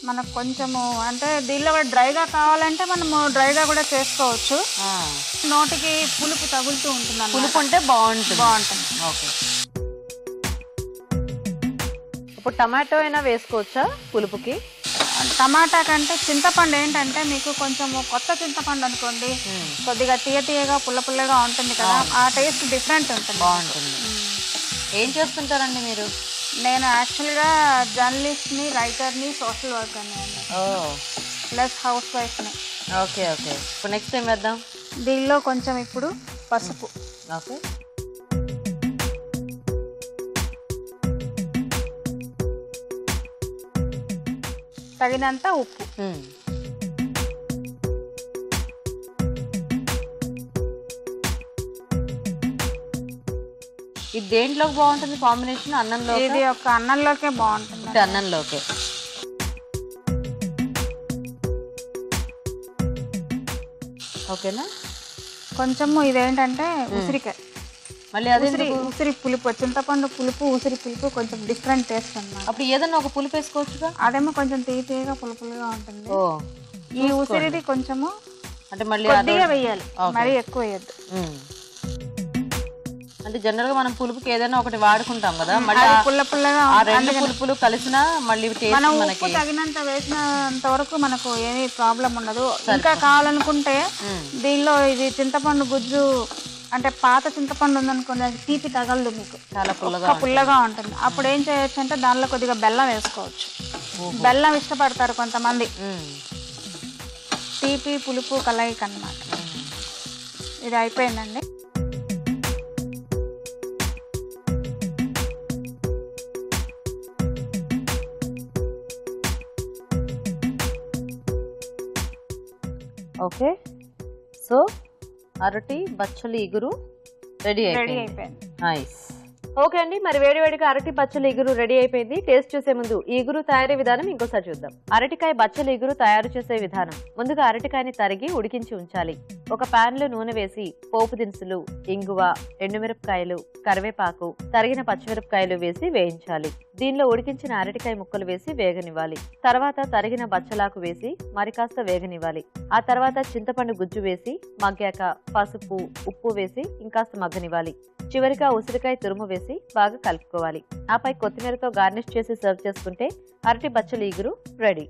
మనకు కొంచెము అంటే దీనిలో కూడా డ్రైగా కావాలంటే మనము డ్రైగా కూడా చేసుకోవచ్చు. నోటికి పులుపు తగులుతూ ఉంటుంది, పులుపు ఉంటే బాగుంటుంది. ఓకే. ఇప్పుడు టమాటో అయినా వేసుకోవచ్చా పులుపుకి? టమాటా కంటే చింతపండు ఏంటంటే మీకు కొంచెం కొత్త చింతపండు అనుకోండి, కొద్దిగా తీయగా పుల్లగా ఉంటుంది కదా, ఆ టేస్ట్ డిఫరెంట్ ఉంటుంది, బాగుంటుంది. ఏం చేస్తుంటారండి మీరు? నేను యాక్చువల్గా జర్నలిస్ట్ని, రైటర్ని, సోషల్ వర్కర్ని ప్లస్ హౌస్ వైఫ్ని. ఓకే. ఇప్పుడు నెక్స్ట్ ఏం వేద్దాం? దీనిలో కొంచెం ఇప్పుడు పసుపు, ఓకే, తగినంత ఉప్పు. ఇది దేంట్లోకి బాగుంటుంది కాంబినేషన్? అన్నంలో? ఇది ఒక అన్నంలోకే బాగుంటుంది. అన్నంలోకే. ఓకేనా? కొంచెము ఇదేంటంటే ఉసిరికాయ, మళ్ళీ అదే ఉసిరి పులుపు, చింతపండు పులుపు, ఉసిరి పులుపు కొంచెం డిఫరెంట్ టేస్ట్ అన్నమాట. అప్పుడు ఏదన్నా ఒక పులుపు వేసుకోవచ్చుగా? అదేమో కొంచెం తీయగా పులుపులుగా ఉంటుంది. ఈ ఉసిరిది కొంచెము అంటే మళ్ళీ కొద్దిగా వేయాలి, మరీ ఎక్కువ వేయద్దు. అంటే జనరల్ గా మనం పులుపుకి ఏదైనా ఒకటి వాడుకుంటాం కదా, మళ్ళీ పుల్లగా ఆ రెండు పులుపులు కలిసినా మళ్ళీ మనం ఉప్పు తగినంత వేసినంత వరకు మనకు ఏమీ ప్రాబ్లం ఉండదు. ఇంకా కావాలనుకుంటే దీనిలో ఇది చింతపండు గుజ్జు అంటే పాత చింతపండు ఉందనుకోండి, అది తీపి తగలదు మీకు, చాలా పుల్లగా ఉంటుంది. అప్పుడు ఏం చేయొచ్చు అంటే దానిలో కొద్దిగా బెల్లం వేసుకోవచ్చు. బెల్లం ఇష్టపడతారు కొంతమంది, తీపి పులుపు కలయిక అన్నమాట. ఇది అయిపోయిందండి. ఓకే. సో అరటి బచ్చలి ఇగురు రెడీ అయిపోయింది. నైస్. ఓకే అండి, మరి వేడివేడిగా అరటి బచ్చలి ఇగురు రెడీ అయిపోయింది. టేస్ట్ చూసే ముందు ఈ ఇగురు తయారీ విధానం ఇంకోసారి చూద్దాం. అరటికాయ బచ్చలి ఇగురు తయారు చేసే విధానం. ముందుగా అరటికాయని తరిగి ఉడికించి ఉంచాలి. ఒక పాన్ లో నూనె వేసి పోపు దినుసులు, ఇంగువ, ఎండుమిరపకాయలు, కరివేపాకు, తరిగిన పచ్చిమిరపకాయలు వేసి వేయించాలి. దీనిలో ఉడికించిన అరటికాయ ముక్కలు వేసి వేగనివ్వాలి. తర్వాత తరిగిన బచ్చలాకు వేసి మరి కాస్త వేగనివ్వాలి. ఆ తర్వాత చింతపండు గుజ్జు వేసి మగ్గాక పసుపు, ఉప్పు వేసి ఇంకాస్త మగ్గనివ్వాలి. చివరిగా ఉసిరికాయ తురుము వేసి బాగా కలుపుకోవాలి. ఆపై కొత్తిమీరతో గార్నిష్ చేసి సర్వ్ చేసుకుంటే అరటి బచ్చలి ఇగురు రెడీ.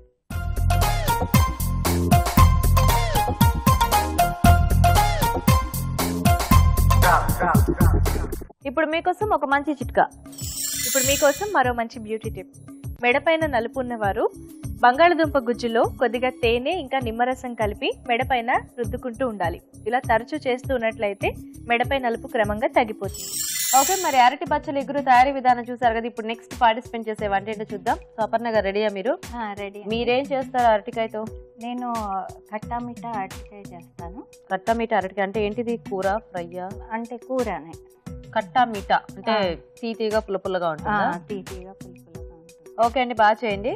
ఇప్పుడు మీకోసం ఒక మంచి చిట్కా. ఇప్పుడు మీకోసం మరో మంచి బ్యూటీ టిప్. మెడపైన నలుపు ఉన్నవారు బంగాళదుంప గుజ్జులో కొద్దిగా తేనె ఇంకా నిమ్మరసం కలిపి మెడపైన రుద్దుకుంటూ ఉండాలి. ఇలా తరచూ చేస్తూ ఉన్నట్లయితే మెడపై నలుపు క్రమంగా తగ్గిపోతుంది. ఓకే, మరి అరటి బచ్చలి ఇగురు తయారీ విధానం చూసారు కదా. ఇప్పుడు నెక్స్ట్ పార్టిసిపేట్ చేసే వంట ఏంటో చూద్దాం. స్వపర్ణ గారు రెడీయా? మీరు రెడీ. మీరేం చేస్తారు అరటికాయతో? నేను కట్టామిఠా అరటికాయ చేస్తాను. కట్టామిఠా అరటికాయ అంటే ఏంటిది? కూర, ఫ్రైయా? అంటే కూరనే. కట్టామిఠా అంటే తీతీగా పుల్లపుల్లగా ఉంటుందా? తీపిగా పులుపులుగా ఉంటుంది. ఓకే అండి, బాగా చేయండి.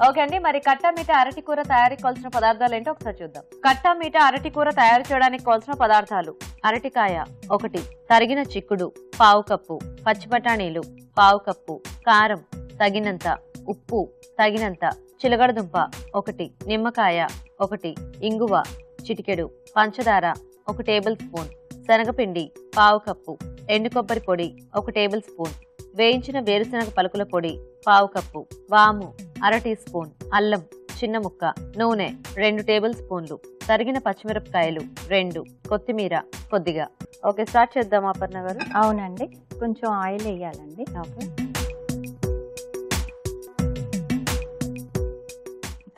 ఓకే అండి, మరి కట్టామిఠా అరటి కూర తయారీకి కావాల్సిన పదార్థాలు ఏంటో ఒకసారి చూద్దాం. కట్టామిఠా అరటి కూర తయారు చేయడానికి కావాల్సిన పదార్థాలు: అరటికాయ 1, తరిగిన చిక్కుడు పావు కప్పు, పచ్చి బఠానీలు పావు కప్పు, కారం తగినంత, ఉప్పు తగినంత, చిలగడదుంప 1, నిమ్మకాయ 1, ఇంగువ చిటికెడు, పంచదార 1 టేబుల్ స్పూన్, శనగపిండి పావు కప్పు, ఎండు కొబ్బరి పొడి 1 టేబుల్ స్పూన్, వేయించిన వేరుశనగ పలుకుల పొడి పావు కప్పు, వాము 1/2 టీ స్పూన్, అల్లం చిన్న ముక్క, నూనె 2 టేబుల్ స్పూన్లు, తరిగిన పచ్చిమిరపకాయలు 2, కొత్తిమీర కొద్దిగా. ఓకే, స్టార్ట్ చేద్దాం అపర్ణ గారు. అవునండి, కొంచెం ఆయిల్ వేయాలండి. ఓకే,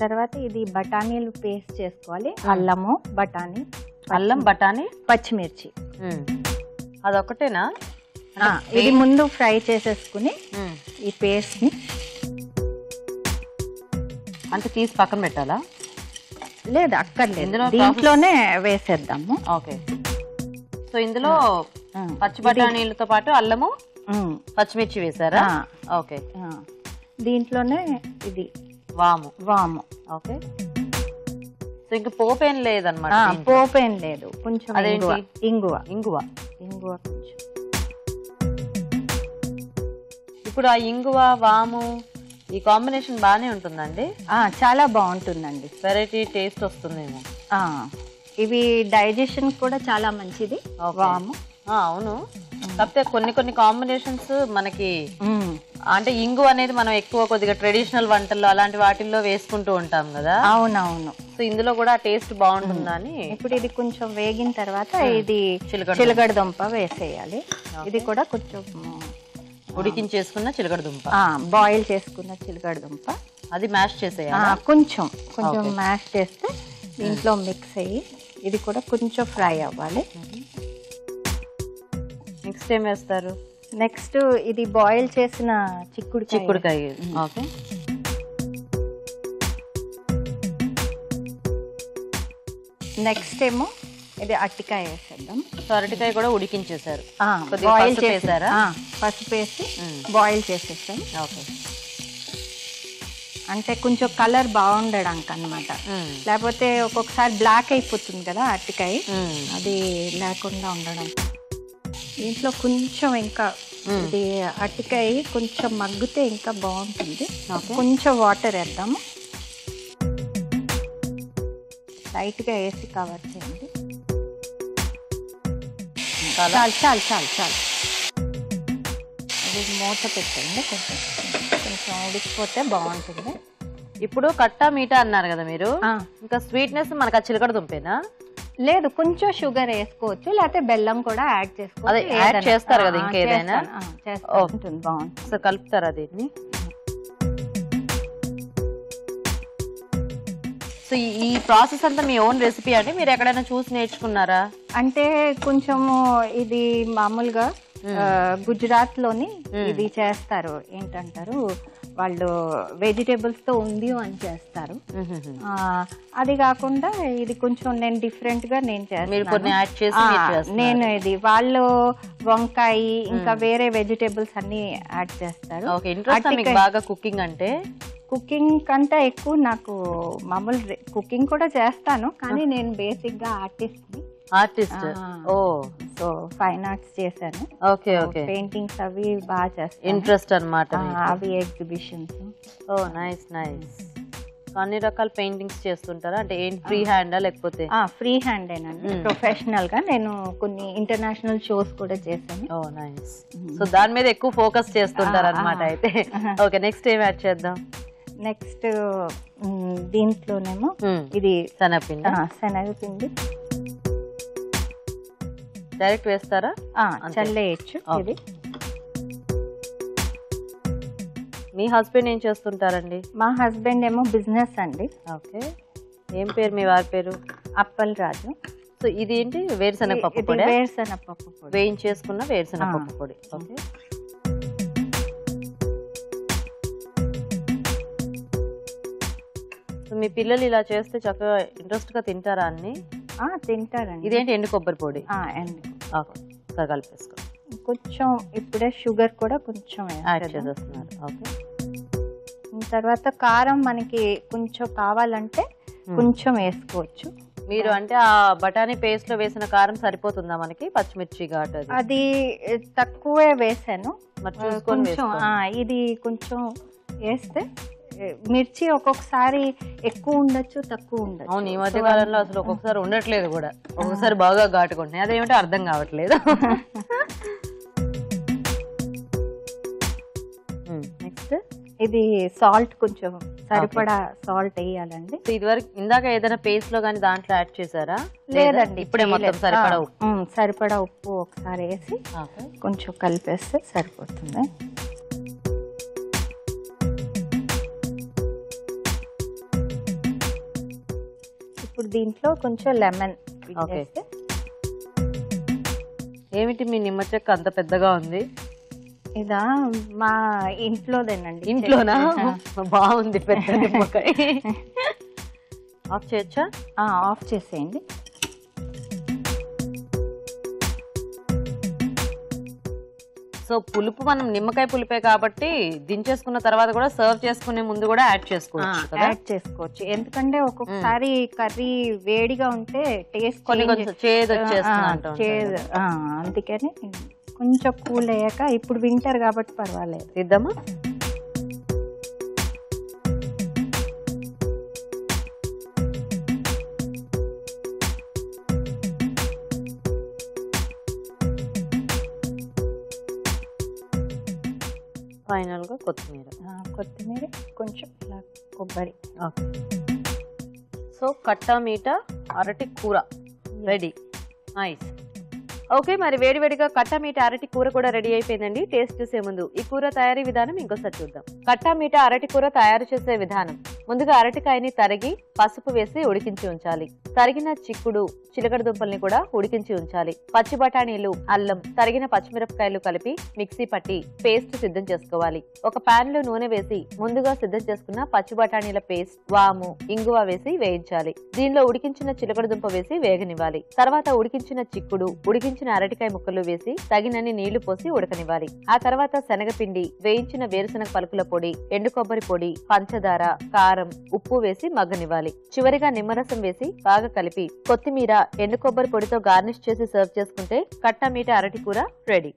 తర్వాత ఇది బఠానీలు పేస్ట్ చేసుకోవాలి. అల్లము, బఠానీ, అల్లం, బఠానీ, పచ్చిమిర్చి. అదొకటేనా? ఇది ముందు ఫ్రై చేసేసుకుని ఈ పేస్ట్ ని అంటే తీసి పక్కన పెట్టాలా? లేదు, అక్కర్లేదు, దీంట్లోనే వేసేద్దాము. ఓకే, సో ఇందులో పచ్చి బఠానీలతో పాటు అల్లము, పచ్చిమిర్చి వేసారా? ఓకే, దీంట్లోనే ఇది వాము. ఓకే, సో ఇంకా పోపేం లేదన్నమాట. పోపేం లేదు, కొంచెం అదేంటి? ఇంగువ ఇంగువ కొంచెం. ఇప్పుడు ఆ ఇంగువ వాము ఈ కాంబినేషన్ బానే ఉంటుందండి. చాలా బాగుంటుందండి. వెరైటీ టేస్ట్ వస్తుందేమో. ఇవి డైజెషన్ కూడా చాలా మంచిది వాము. అవును, కాకపోతే కొన్ని కాంబినేషన్స్ మనకి అంటే ఇంగు అనేది మనం ఎక్కువ కొద్దిగా ట్రెడిషనల్ వంటల్లో అలాంటి వాటిల్లో వేసుకుంటూ ఉంటాం కదా. అవునవును. సో ఇందులో కూడా టేస్ట్ బాగుంటుందని. ఇప్పుడు ఇది కొంచెం వేగిన తర్వాత ఇది చిలకడ దుంప వేసేయాలి. ఇది కూడా కొంచెం ఉడికించేసుకున్న చిలకడ దుంప, బాయిల్ చేసుకున్న చిలకడ దుంప, అది మ్యాష్ చేసేయాలి. కొంచెం మ్యాష్ చేస్తే దీంట్లో మిక్స్ అయ్యి ఇది కూడా కొంచెం ఫ్రై అవ్వాలి. నెక్స్ట్ ఏం వేస్తారు? నెక్స్ట్ ఇది బాయిల్ చేసిన చిక్కుడుకాయ. ఓకే. నెక్స్ట్ ఏమో ఇది అరటికాయ వేసేద్దాం. సో అరటికాయ కూడా ఉడికించేసారు. బాయిల్ చేసారా? పసుపు వేసి బాయిల్ చేసేసాం. ఓకే. అంటే కొంచెం కలర్ బాగుండడానికి అన్నమాట. లేకపోతే ఒక్కొక్కసారి బ్లాక్ అయిపోతుంది కదా అరటికాయ, అది లేకుండా ఉండడం. దీంట్లో కొంచెం ఇంకా ఇది అరటికాయ కొంచెం మగ్గితే ఇంకా బాగుంటుంది. కొంచెం వాటర్ వేద్దాము. లైట్గా వేసి కవర్ చేయండి. చాలు చాలు చాలు చాలు. అది మూత పెట్టండి. కొంచెం ఉడికిపోతే బాగుంటుంది. ఇప్పుడు కట్టా మీఠా అన్నారు కదా మీరు, ఇంకా స్వీట్నెస్ మనకు ఆ చిలకడ దుంపేనా? లేదు, కొంచెం షుగర్ వేసుకోవచ్చు, లేకపోతే బెల్లం కూడా యాడ్ చేసుకోవచ్చు. అదే యాడ్ చేస్తారు కదా ఇంకేదైనా? ఉంటుంది, బాగుంటుంది. సో కలుపుతారా దీన్ని? సో ఈ ప్రాసెస్ అంతా మీ ఓన్ రెసిపీ అండి, మీరు ఎక్కడైనా చూసి నేర్చుకున్నారా? అంటే కొంచెము ఇది మామూలుగా గుజరాత్ లోని ఇది చేస్తారు, ఏంటంటారు వాళ్ళు వెజిటేబుల్స్ తో ఉంది అని చేస్తారు. అది కాకుండా ఇది కొంచెం నేను డిఫరెంట్ గా నేను చేస్తాను. నేను ఇది వాళ్ళు వంకాయ ఇంకా వేరే వెజిటేబుల్స్ అన్ని యాడ్ చేస్తారు. బాగా కుకింగ్ అంటే కుకింగ్ కంటే ఎక్కువ నాకు మామూలు కుకింగ్ కూడా చేస్తాను, కానీ నేను బేసిక్ గా ఆర్టిస్ట్. సో ఫైన్ ఆర్ట్స్ చేశాను. Okay okay. పెయింటింగ్స్ అవి బాగా చేస్తాను. ఇంట్రెస్ట్ అన్నమాట అవి ఎగ్జిబిషన్స్. Nice nice. అన్ని రకాల పెయింటింగ్స్ చేస్తుంటారా? అంటే ఏంటి, ఫ్రీ హ్యాండా లేకపోతే? ఫ్రీ హ్యాండేనండి. ప్రొఫెషనల్ గా నేను కొన్ని ఇంటర్నేషనల్ షోస్ కూడా చేశాను. నైస్. సో దాని మీద ఎక్కువ ఫోకస్ చేస్తుంటారు అన్నమాట అయితే. ఓకే, నెక్స్ట్ ఏం యాడ్ చేద్దాం? నెక్స్ట్ దీంట్లోనేమో ఇది శనగపిండి డైరెక్ట్ వేస్తారా? చల్లేయచ్చు. ఇది మీ హస్బెండ్ ఏం చేస్తుంటారండి? మా హస్బెండ్ ఏమో బిజినెస్ అండి. ఓకే. ఏం పేరు మీ వారి పేరు? అప్పల్ రాజు. సో ఇది ఏంటి? వేరుశనగపప్పు పొడి. వేరుశనగపప్పు పొడి, వేయించేసుకున్న వేరుశనగపప్పు పొడి. ఓకే. మీ పిల్లలు ఇలా చేస్తే చక్కగా ఇంట్రెస్ట్ గా తింటారా అన్ని? తింటారండి. ఇదేంటి? ఎండు కొబ్బరి పొడి. కలిపేసుకో. కొంచెం ఇప్పుడే షుగర్ కూడా కొంచెం యాడ్ చేసేస్తున్నారు. ఓకే. తర్వాత కారం మనకి కొంచెం కావాలంటే కొంచెం వేసుకోవచ్చు. మీరు అంటే ఆ బఠానీ పేస్ట్ లో వేసిన కారం సరిపోతుందా మనకి? పచ్చిమిర్చి ఘాటు అది తక్కువే వేసాను. మరి చూసుకొని ఇది కొంచెం వేస్తే మిర్చి ఒక్కొక్కసారి ఎక్కువ ఉండొచ్చు, తక్కువ ఉండొచ్చు. అవును, ఈ మధ్య కాలంలో అసలు ఒక్కొక్కసారి ఉండట్లేదు కూడా, ఒక్కొక్కసారి బాగా ఘాటుకుంటున్నాయి. అదేమిటో అర్థం కావట్లేదు. నెక్స్ట్ ఇది సాల్ట్ కొంచెం సరిపడా సాల్ట్ వేయాలండి. ఇదివరకు ఇందాక ఏదైనా పేస్ట్ లో కానీ దాంట్లో యాడ్ చేశారా? లేదండి, ఇప్పుడే మొత్తం సరిపడా ఉప్పు. సరిపడా ఉప్పు ఒకసారి వేసి కొంచెం కలిపేస్తే సరిపోతుంది. ఇప్పుడు దీంట్లో కొంచెం లెమన్. ఏమిటి మీ నిమ్మ చెక్క అంత పెద్దగా ఉంది? ఇదా మా ఇంట్లోదేనండి. ఇంట్లోనా? బాగుంది, పెద్ద నిమ్మకాయ. ఆఫ్ చేయొచ్చా? ఆఫ్ చేసేయండి. సో పులుపు మనం నిమ్మకాయ పులిపే కాబట్టి దించేసుకున్న తర్వాత కూడా సర్వ్ చేసుకునే ముందు కూడా యాడ్ చేసుకోవచ్చు. ఎందుకంటే ఒక్కొక్కసారి కర్రీ వేడిగా ఉంటే టేస్ట్ కొంచెం చేదు వచ్చేస్తుంది. అందుకని కొంచెం కూల్ అయ్యాక, ఇప్పుడు వింటర్ కాబట్టి పర్వాలేదు. ఇద్దామా? ఫైనల్గా కొత్తిమీర. కొత్తిమీర, కొంచెం ఇలా కొబ్బరి. ఓకే. సో కట్టా మీట అరటి కూర రెడీ. నైస్. ఓకే, మరి వేడివేడిగా కట్టా మీట అరటి కూర కూడా రెడీ అయిపోయిందండి. టేస్ట్ చూసే ముందు ఈ కూర తయారీ విధానం ఇంకోసారి చూద్దాం. కట్టా మీట అరటి కూర తయారు చేసే విధానం: ముందుగా అరటికాయని తరిగి పసుపు వేసి ఉడికించి ఉంచాలి. తరిగిన చిక్కుడు, చిలకడ దుంపల్ని కూడా ఉడికించి ఉంచాలి. పచ్చి బఠానీలు, అల్లం, తరిగిన పచ్చిమిరపకాయలు కలిపి మిక్సీ పట్టి పేస్ట్ సిద్ధం చేసుకోవాలి. ఒక పాన్ లో నూనె వేసి ముందుగా సిద్ధం చేసుకున్న పచ్చి బఠానీల పేస్ట్, వాము, ఇంగువ వేసి వేయించాలి. దీనిలో ఉడికించిన చిలకడ దుంప వేసి వేగనివ్వాలి. తర్వాత ఉడికించిన చిక్కుడు, ఉడికించిన అరటికాయ ముక్కలు వేసి తగినన్ని నీళ్లు పోసి ఉడకనివ్వాలి. ఆ తర్వాత శనగపిండి, వేయించిన వేరుశనగ పలుకుల పొడి, ఎండు కొబ్బరి పొడి, పంచదార, కారం, ఉప్పు వేసి మగ్గనివ్వాలి. చివరిగా నిమ్మరసం వేసి బాగా కలిపి కొత్తిమీర, ఎండు కొబ్బరి పొడితో గార్నిష్ చేసి సర్వ్ చేసుకుంటే కట్టా మీట అరటి కూర రెడీ.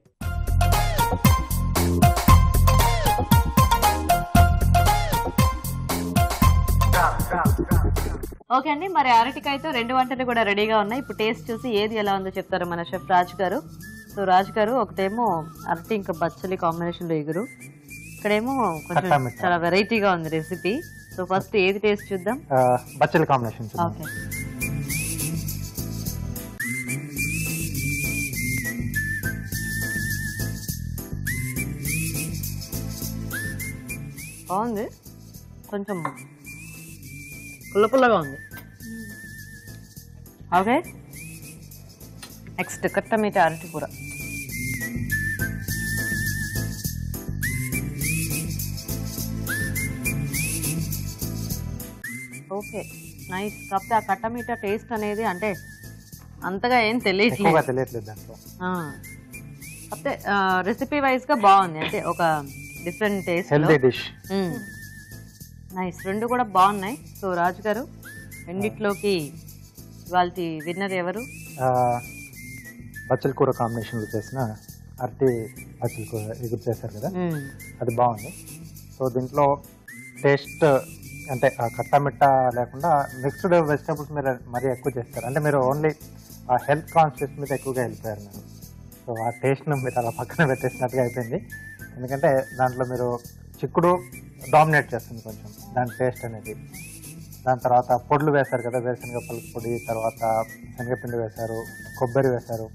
ఓకే అండి, మరి అరటికాయతో 2 వంటలు కూడా రెడీగా ఉన్నాయి. ఇప్పుడు టేస్ట్ చూసి ఏది ఎలా ఉందో చెప్తారు మన షెఫ్ రాజు గారు. సో రాజు గారు, ఒకటేమో అరటి ఇంకా బచ్చలి కాంబినేషన్ లో ఎగురు, ఇక్కడేమో కొంచెం చాలా వెరైటీగా ఉంది రెసిపీ. సో ఫస్ట్ ఏది టేస్ట్ చూద్దాం? బచ్చలి కాంబినేషన్. ఓకే. బాగుంది, కొంచెం పుల్ల పుల్లగా ఉంది. ఓకే, నెక్స్ట్ కట్ట మీట అరటి కూర. Okay, nice. కాకపోతే ఆ కట్ట మీట టేస్ట్ అనేది అంటే అంతగా ఏం తెలియట్లేదు దాంట్లో. కాకపోతే రెసిపీ వైజ్ గా బాగుంది, అంటే ఒక different taste. Healthy dish. Nice, 2 కూడా బాగున్నాయి. సో రాజు గారు, రెండిట్లోకి ఇవాళ విన్నర్ ఎవరు? బచ్చల కూర కాంబినేషన్లో చేసిన అరటి బచ్చల కూర ఎగురు చేశారు కదా, అది బాగుంది. సో దీంట్లో టేస్ట్ అంటే ఆ కట్టమిట్ట లేకుండా మిక్స్డ్ వెజిటబుల్స్ మీరు మరీ ఎక్కువ చేస్తారు. అంటే మీరు ఓన్లీ ఆ హెల్త్ కాన్షియస్ మీద ఎక్కువగా వెళ్ళిపోయారు మీరు. సో ఆ టేస్ట్ను మీరు అలా పక్కన పెట్టేసినట్టుగా అయిపోయింది. ఎందుకంటే దాంట్లో మీరు చిక్కుడు డామినేట్ చేస్తుంది కొంచెం దాని టేస్ట్ అనేది. దాని తర్వాత పొడులు వేశారు కదా, వేరుశనగ పలుకు పొడి, తర్వాత శనగపిండి వేశారు, కొబ్బరి వేశారు.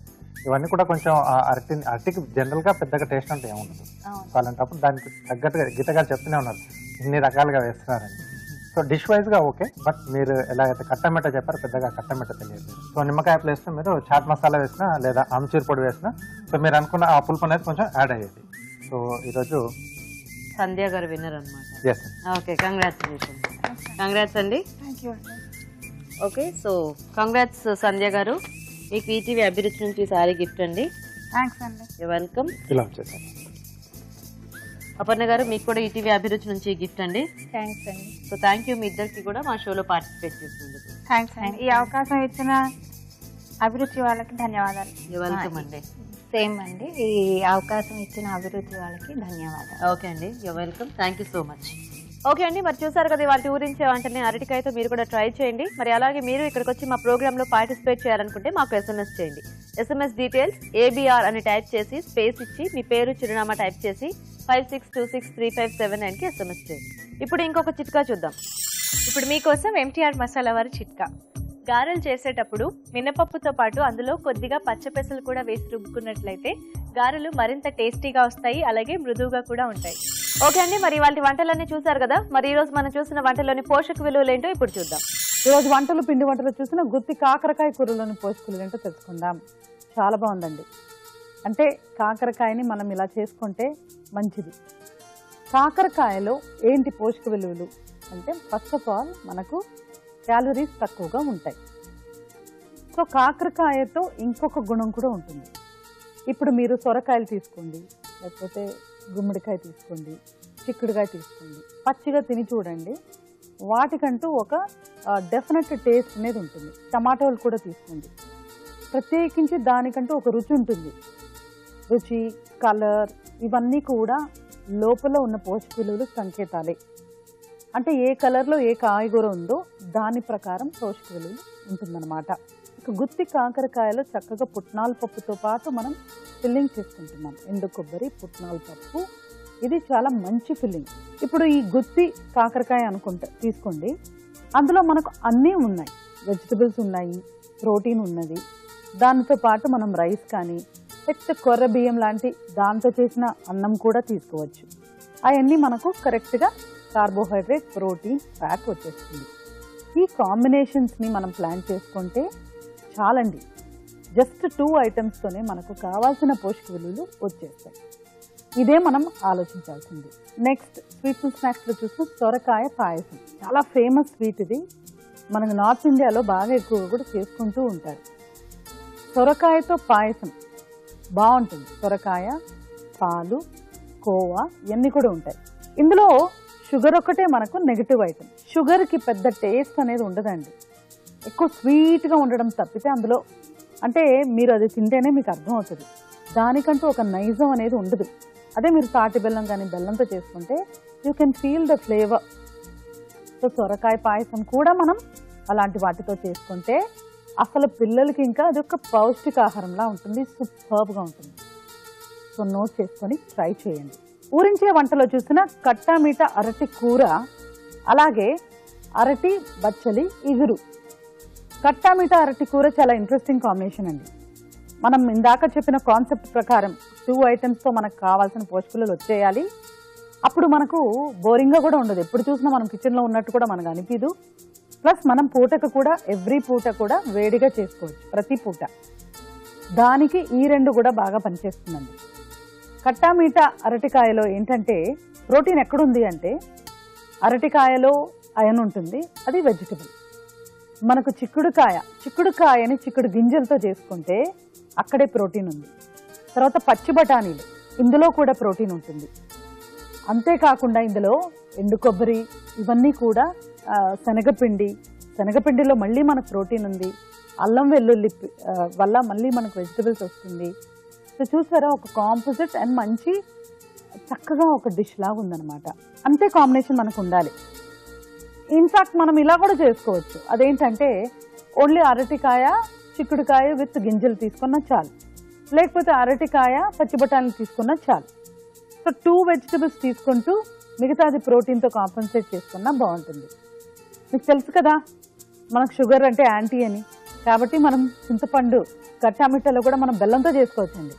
ఇవన్నీ కూడా కొంచెం అరటికి జనరల్గా పెద్దగా టేస్ట్ అంటే ఏముండదు. సో అలాంటప్పుడు దానికి తగ్గట్టుగా గీత గారు చెప్తూనే ఉన్నారు ఇన్ని రకాలుగా వేస్తున్నారని. సో డిష్ వైజ్గా ఓకే, బట్ మీరు ఎలాగైతే కట్టమిట్ట చెప్పారు పెద్దగా కట్టమిట్ట తెలియదు. సో నిమ్మకాయ ప్లేస్లో మీరు చాట్ మసాలా వేసినా లేదా ఆమ్చూర్ పొడి వేసినా సో మీరు అనుకున్న ఆ పులుపు అనేది కొంచెం యాడ్ అయ్యేది. సో ఈరోజు సంధ్య గారు విన్నర్ అనమాట. ఎస్. Okay, congratulation. కంగ్రాట్స్ అండి. ఓకే, సో కంగ్రాట్స్ సంధ్య గారు. మీకు ఈటీవీ అభిరుచి నుంచి సారీ గిఫ్ట్ అండి. థ్యాంక్స్ అండి. You welcome. ఇలా వచ్చేసాను. అపర్ణ గారు, మీకు కూడా ఈటీవీ అభిరుచి నుంచి గిఫ్ట్ అండి. థ్యాంక్స్ అండి. సో థ్యాంక్ యూ మీ ఇద్దరికి కూడా మా షోలో పార్టిసిపేట్ చేసినందుకు. థ్యాంక్స్ అండి. ఈ అవకాశం ఇచ్చిన అభిరుచి వాళ్ళకి ధన్యవాదాలు. యూ వెల్కమ్ అండి. సేమ్ అండి, ఈ అవకాశం ఇచ్చిన అభిరుచి వాళ్ళకి ధన్యవాదాలు. ఓకే అండి, you welcome. Thank you so much. Okay అండి, మరి చూసారు కదా వాటి ఊరించే వంటని అరటికాయతో మీరు కూడా ట్రై చేయండి. మరి అలాగే మీరు ఇక్కడికి వచ్చి మా ప్రోగ్రామ్ లో పార్టిసిపేట్ చేయాలనుకుంటే మాకు SMS చేయండి. SMS డీటెయిల్స్ ABR అని టైప్ చేసి స్పేస్ ఇచ్చి మీ పేరు, చిరునామా టైప్ చేసి 56263579 కి SMS చేయండి. ఇప్పుడు ఇంకొక చిట్కా చూద్దాం. ఇప్పుడు మీకోసం MTR మసాలా వారి చిట్కా. గారెలు చేసేటప్పుడు మినపప్పుతో పాటు అందులో కొద్దిగా పచ్చపెసలు కూడా వేసి రుబ్బుకున్నట్లయితే గారెలు మరింత టేస్టీగా వస్తాయి, అలాగే మృదువుగా కూడా ఉంటాయి. ఓకే అండి, మరి వాటి వంటలన్నీ చూసారు కదా. మరి ఈ రోజు మనం చూసిన వంటలోని పోషక విలువలు ఏంటో ఇప్పుడు చూద్దాం. ఈరోజు వంటలు పిండి వంటలు చూసిన గుత్తి కాకరకాయ కూరలోని పోషకులు ఏంటో తెలుసుకుందాం. చాలా బాగుందండి. అంటే కాకరకాయని మనం ఇలా చేసుకుంటే మంచిది. కాకరకాయలో ఏంటి పోషక విలువలు అంటే, ఫస్ట్ ఆఫ్ ఆల్ మనకు క్యాలరీస్ తక్కువగా ఉంటాయి. సో కాకరకాయతో ఇంకొక గుణం కూడా ఉంటుంది. ఇప్పుడు మీరు సొరకాయలు తీసుకోండి, లేకపోతే గుమ్మడికాయ తీసుకోండి, చిక్కుడుకాయ తీసుకోండి, పచ్చిగా తిని చూడండి, వాటికంటూ ఒక డెఫినెట్ టేస్ట్ అనేది ఉంటుంది. టమాటోలు కూడా తీసుకోండి, ప్రత్యేకించి దానికంటూ ఒక రుచి ఉంటుంది. రుచి, కలర్ ఇవన్నీ కూడా లోపల ఉన్న పోషక విలువలు సంకేతాలే. అంటే ఏ కలర్లో ఏ కాయగూర ఉందో దాని ప్రకారం పోషక విలువలు ఉంటుందన్నమాట. ఇక గుత్తి కాకరకాయలో చక్కగా పుట్నాల పప్పుతో పాటు మనం ఫిల్లింగ్ చేసుకుంటున్నాం. ఎండు కొబ్బరి, పుట్నాల పప్పు, ఇది చాలా మంచి ఫిల్లింగ్. ఇప్పుడు ఈ గుత్తి కాకరకాయ తీసుకోండి, అందులో మనకు అన్నీ ఉన్నాయి. వెజిటబుల్స్ ఉన్నాయి, ప్రోటీన్ ఉన్నది, దానితో పాటు మనం రైస్ కానీ లేకపోతే కొర్ర బియ్యం లాంటి దాంతో చేసిన అన్నం కూడా తీసుకోవచ్చు. అవన్నీ మనకు కరెక్ట్గా కార్బోహైడ్రేట్, ప్రోటీన్, ఫ్యాట్ వచ్చేస్తుంది. ఈ కాంబినేషన్స్ని మనం ప్లాన్ చేసుకుంటే చాలండి. జస్ట్ 2 ఐటమ్స్తోనే మనకు కావాల్సిన పోషక విలువలు వచ్చేస్తాయి. ఇదే మనం ఆలోచించాల్సింది. నెక్స్ట్ స్వీట్స్ అండ్ స్నాక్స్లో చూసిన సొరకాయ పాయసం, చాలా ఫేమస్ స్వీట్ ఇది. మనకు నార్త్ ఇండియాలో బాగా ఎక్కువగా కూడా చేసుకుంటూ ఉంటారు. సొరకాయతో పాయసం బాగుంటుంది. సొరకాయ, పాలు, కోవా ఇవన్నీ కూడా ఉంటాయి. ఇందులో షుగర్ ఒక్కటే మనకు నెగిటివ్ ఐటమ్. షుగర్కి పెద్ద టేస్ట్ అనేది ఉండదండి, ఎక్కువ స్వీట్గా ఉండడం తప్పితే అందులో అంటే మీరు అది తింటేనే మీకు అర్థమవుతుంది. దానికంటూ ఒక నైజం అనేది ఉండదు. అదే మీరు తాటి బెల్లం కానీ బెల్లంతో చేసుకుంటే you can feel the flavour. So సొరకాయ పాయసం కూడా మనం అలాంటి వాటితో చేసుకుంటే అసలు పిల్లలకి ఇంకా అది ఒక పౌష్టికాహారంలా ఉంటుంది, సూపర్గా ఉంటుంది. సో నోట్ చేసుకొని ట్రై చేయండి. ఊరించే వంటలో చూసిన కట్టా మీట అరటి కూర, అలాగే అరటి బచ్చలి ఇగురు. కట్టా మీట అరటి కూర చాలా ఇంట్రెస్టింగ్ కాంబినేషన్ అండి. మనం ఇందాక చెప్పిన కాన్సెప్ట్ ప్రకారం 2 ఐటమ్స్తో మనకు కావాల్సిన పోషకాలు వచ్చేయాలి. అప్పుడు మనకు బోరింగ్గా కూడా ఉండదు, ఎప్పుడు చూసినా మనం కిచెన్లో ఉన్నట్టు కూడా మనకు అనిపించదు. ప్లస్ మనం పూటకు కూడా ఎవ్రీ పూట కూడా వేడిగా చేసుకోవచ్చు, ప్రతి పూట. దానికి ఈ 2 కూడా బాగా పనిచేస్తుందండి. కట్టా మీట అరటికాయలో ఏంటంటే ప్రోటీన్ ఎక్కడుంది అంటే అరటికాయలో ఐరన్ ఉంటుంది, అది వెజిటబుల్. మనకు చిక్కుడుకాయని చిక్కుడు గింజలతో చేసుకుంటే అక్కడే ప్రోటీన్ ఉంది. తర్వాత పచ్చి బఠానీలు, ఇందులో కూడా ప్రోటీన్ ఉంటుంది. అంతేకాకుండా ఇందులో ఎండు కొబ్బరి ఇవన్నీ కూడా శనగపిండిలో మళ్ళీ మనకు ప్రోటీన్ ఉంది. అల్లం వెల్లుల్లి వల్ల మళ్ళీ మనకు వెజిటబుల్స్ వస్తుంది. సో చూసారా, ఒక కాంపోజిట్ అండ్ మంచి చక్కగా ఒక డిష్ లాగా ఉందన్నమాట. అంతే కాంబినేషన్ మనకు ఉండాలి. ఇన్ఫాక్ట్ మనం ఇలా కూడా చేసుకోవచ్చు. అదేంటంటే ఓన్లీ అరటికాయ, చిక్కుడుకాయ విత్ గింజలు తీసుకున్నా చాలు, లేకపోతే అరటికాయ పచ్చి బఠానీలు తీసుకున్నా చాలు. సో 2 వెజిటబుల్స్ తీసుకుంటూ మిగతాది ప్రోటీన్తో కాంపన్సేట్ చేసుకున్నా బాగుంటుంది. మీకు తెలుసు కదా మనకు షుగర్ అంటే యాంటీ అని, కాబట్టి మనం చింతపండు కట్టామిట్టలో కూడా మనం బెల్లంతో చేసుకోవచ్చండి,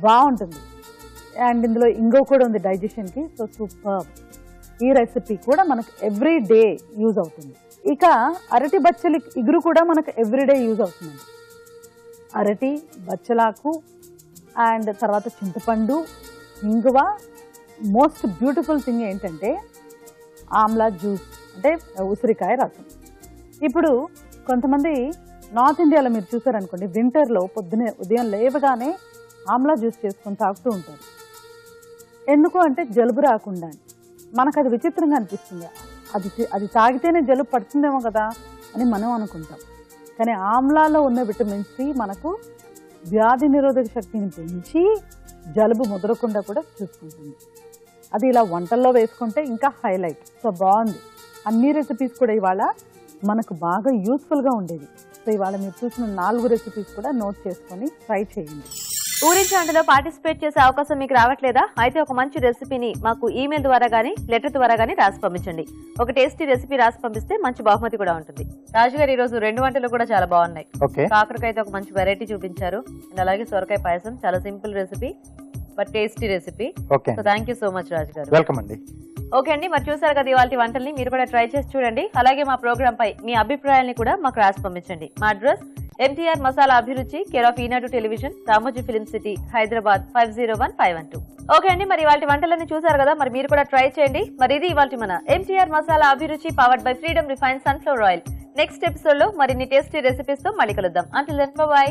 బాగుంటుంది. అండ్ ఇందులో ఇంగో కూడా ఉంది డైజెషన్కి. So super. ఈ రెసిపీ కూడా మనకు ఎవ్రీ డే యూజ్ అవుతుంది. ఇక అరటి బచ్చలి ఇగురు కూడా మనకు ఎవ్రీడే యూజ్ అవుతుందండి. అరటి బచ్చలాకు అండ్ తర్వాత చింతపండు, ఇంగువ. మోస్ట్ బ్యూటిఫుల్ థింగ్ ఏంటంటే ఆమ్లా జ్యూస్, అంటే ఉసిరికాయ రసం. ఇప్పుడు కొంతమంది నార్త్ ఇండియాలో మీరు చూసారనుకోండి, వింటర్లో ఉదయం లేవగానే ఆమ్లా జ్యూస్ చేసుకొని తాగుతూ ఉంటారు. ఎందుకు అంటే జలుబు రాకుండా. మనకు అది విచిత్రంగా అనిపిస్తుంది, అది తాగితేనే జలుబు పడుతుందేమో కదా అని మనం అనుకుంటాం. కానీ ఆమ్లాలో ఉన్న విటమిన్ సి మనకు వ్యాధి నిరోధక శక్తిని పెంచి జలుబు ముదరకుండా కూడా చూసుకుంటుంది. అది ఇలా వంటల్లో వేసుకుంటే ఇంకా హైలైట్. సో బాగుంది. అన్ని రెసిపీస్ కూడా ఇవాళ మనకు బాగా యూస్ఫుల్గా ఉండేది. సో ఇవాళ మీరు చూసిన 4 రెసిపీస్ కూడా నోట్ చేసుకొని ట్రై చేయండి. ఊరించి వంటలో పార్టిసిపేట్ చేసే అవకాశం మీకు రావట్లేదా? అయితే ఒక మంచి రెసిపీని మాకు ఈమెయిల్ ద్వారా గానీ లెటర్ ద్వారా గానీ రాసి పంపించండి. ఒక టేస్టీ రెసిపీ రాసి పంపిస్తే మంచి బహుమతి కూడా ఉంటుంది. రాజు గారు, ఈ రోజు 2 వంటలు కూడా చాలా బాగున్నాయి. కాకరకాయతో ఒక మంచి వెరైటీ చూపించారు, అండ్ అలాగే సొరకాయ పాయసం చాలా simple recipe but tasty recipe. So thank you so much Raju garu. Welcome అండి. ఓకే అండి, మరి చూసారు కదా ఇవాళ వంటల్ని, మీరు కూడా ట్రై చేసి చూడండి. అలాగే మా ప్రోగ్రామ్ పై మీ అభిప్రాయాన్ని కూడా మాకు రాసి పంపించండి. మా అడ్రస్ MTR మసాలా అభిరుచి, care of Eenadu television, Ramoji film city, Hyderabad 501512. Okay అండి, మరి ఇవాళ వంటలన్నీ చూసారు కదా, మరి మీరు కూడా ట్రై చేయండి. మరి ఇది ఇవాళ మన MTR మసాలా అభిరుచి powered by freedom refined sunflower oil. Next episode లో మరిన్ని టేస్టీ రెసిపీస్ తో మళ్ళీ కలుద్దాం. Until then by.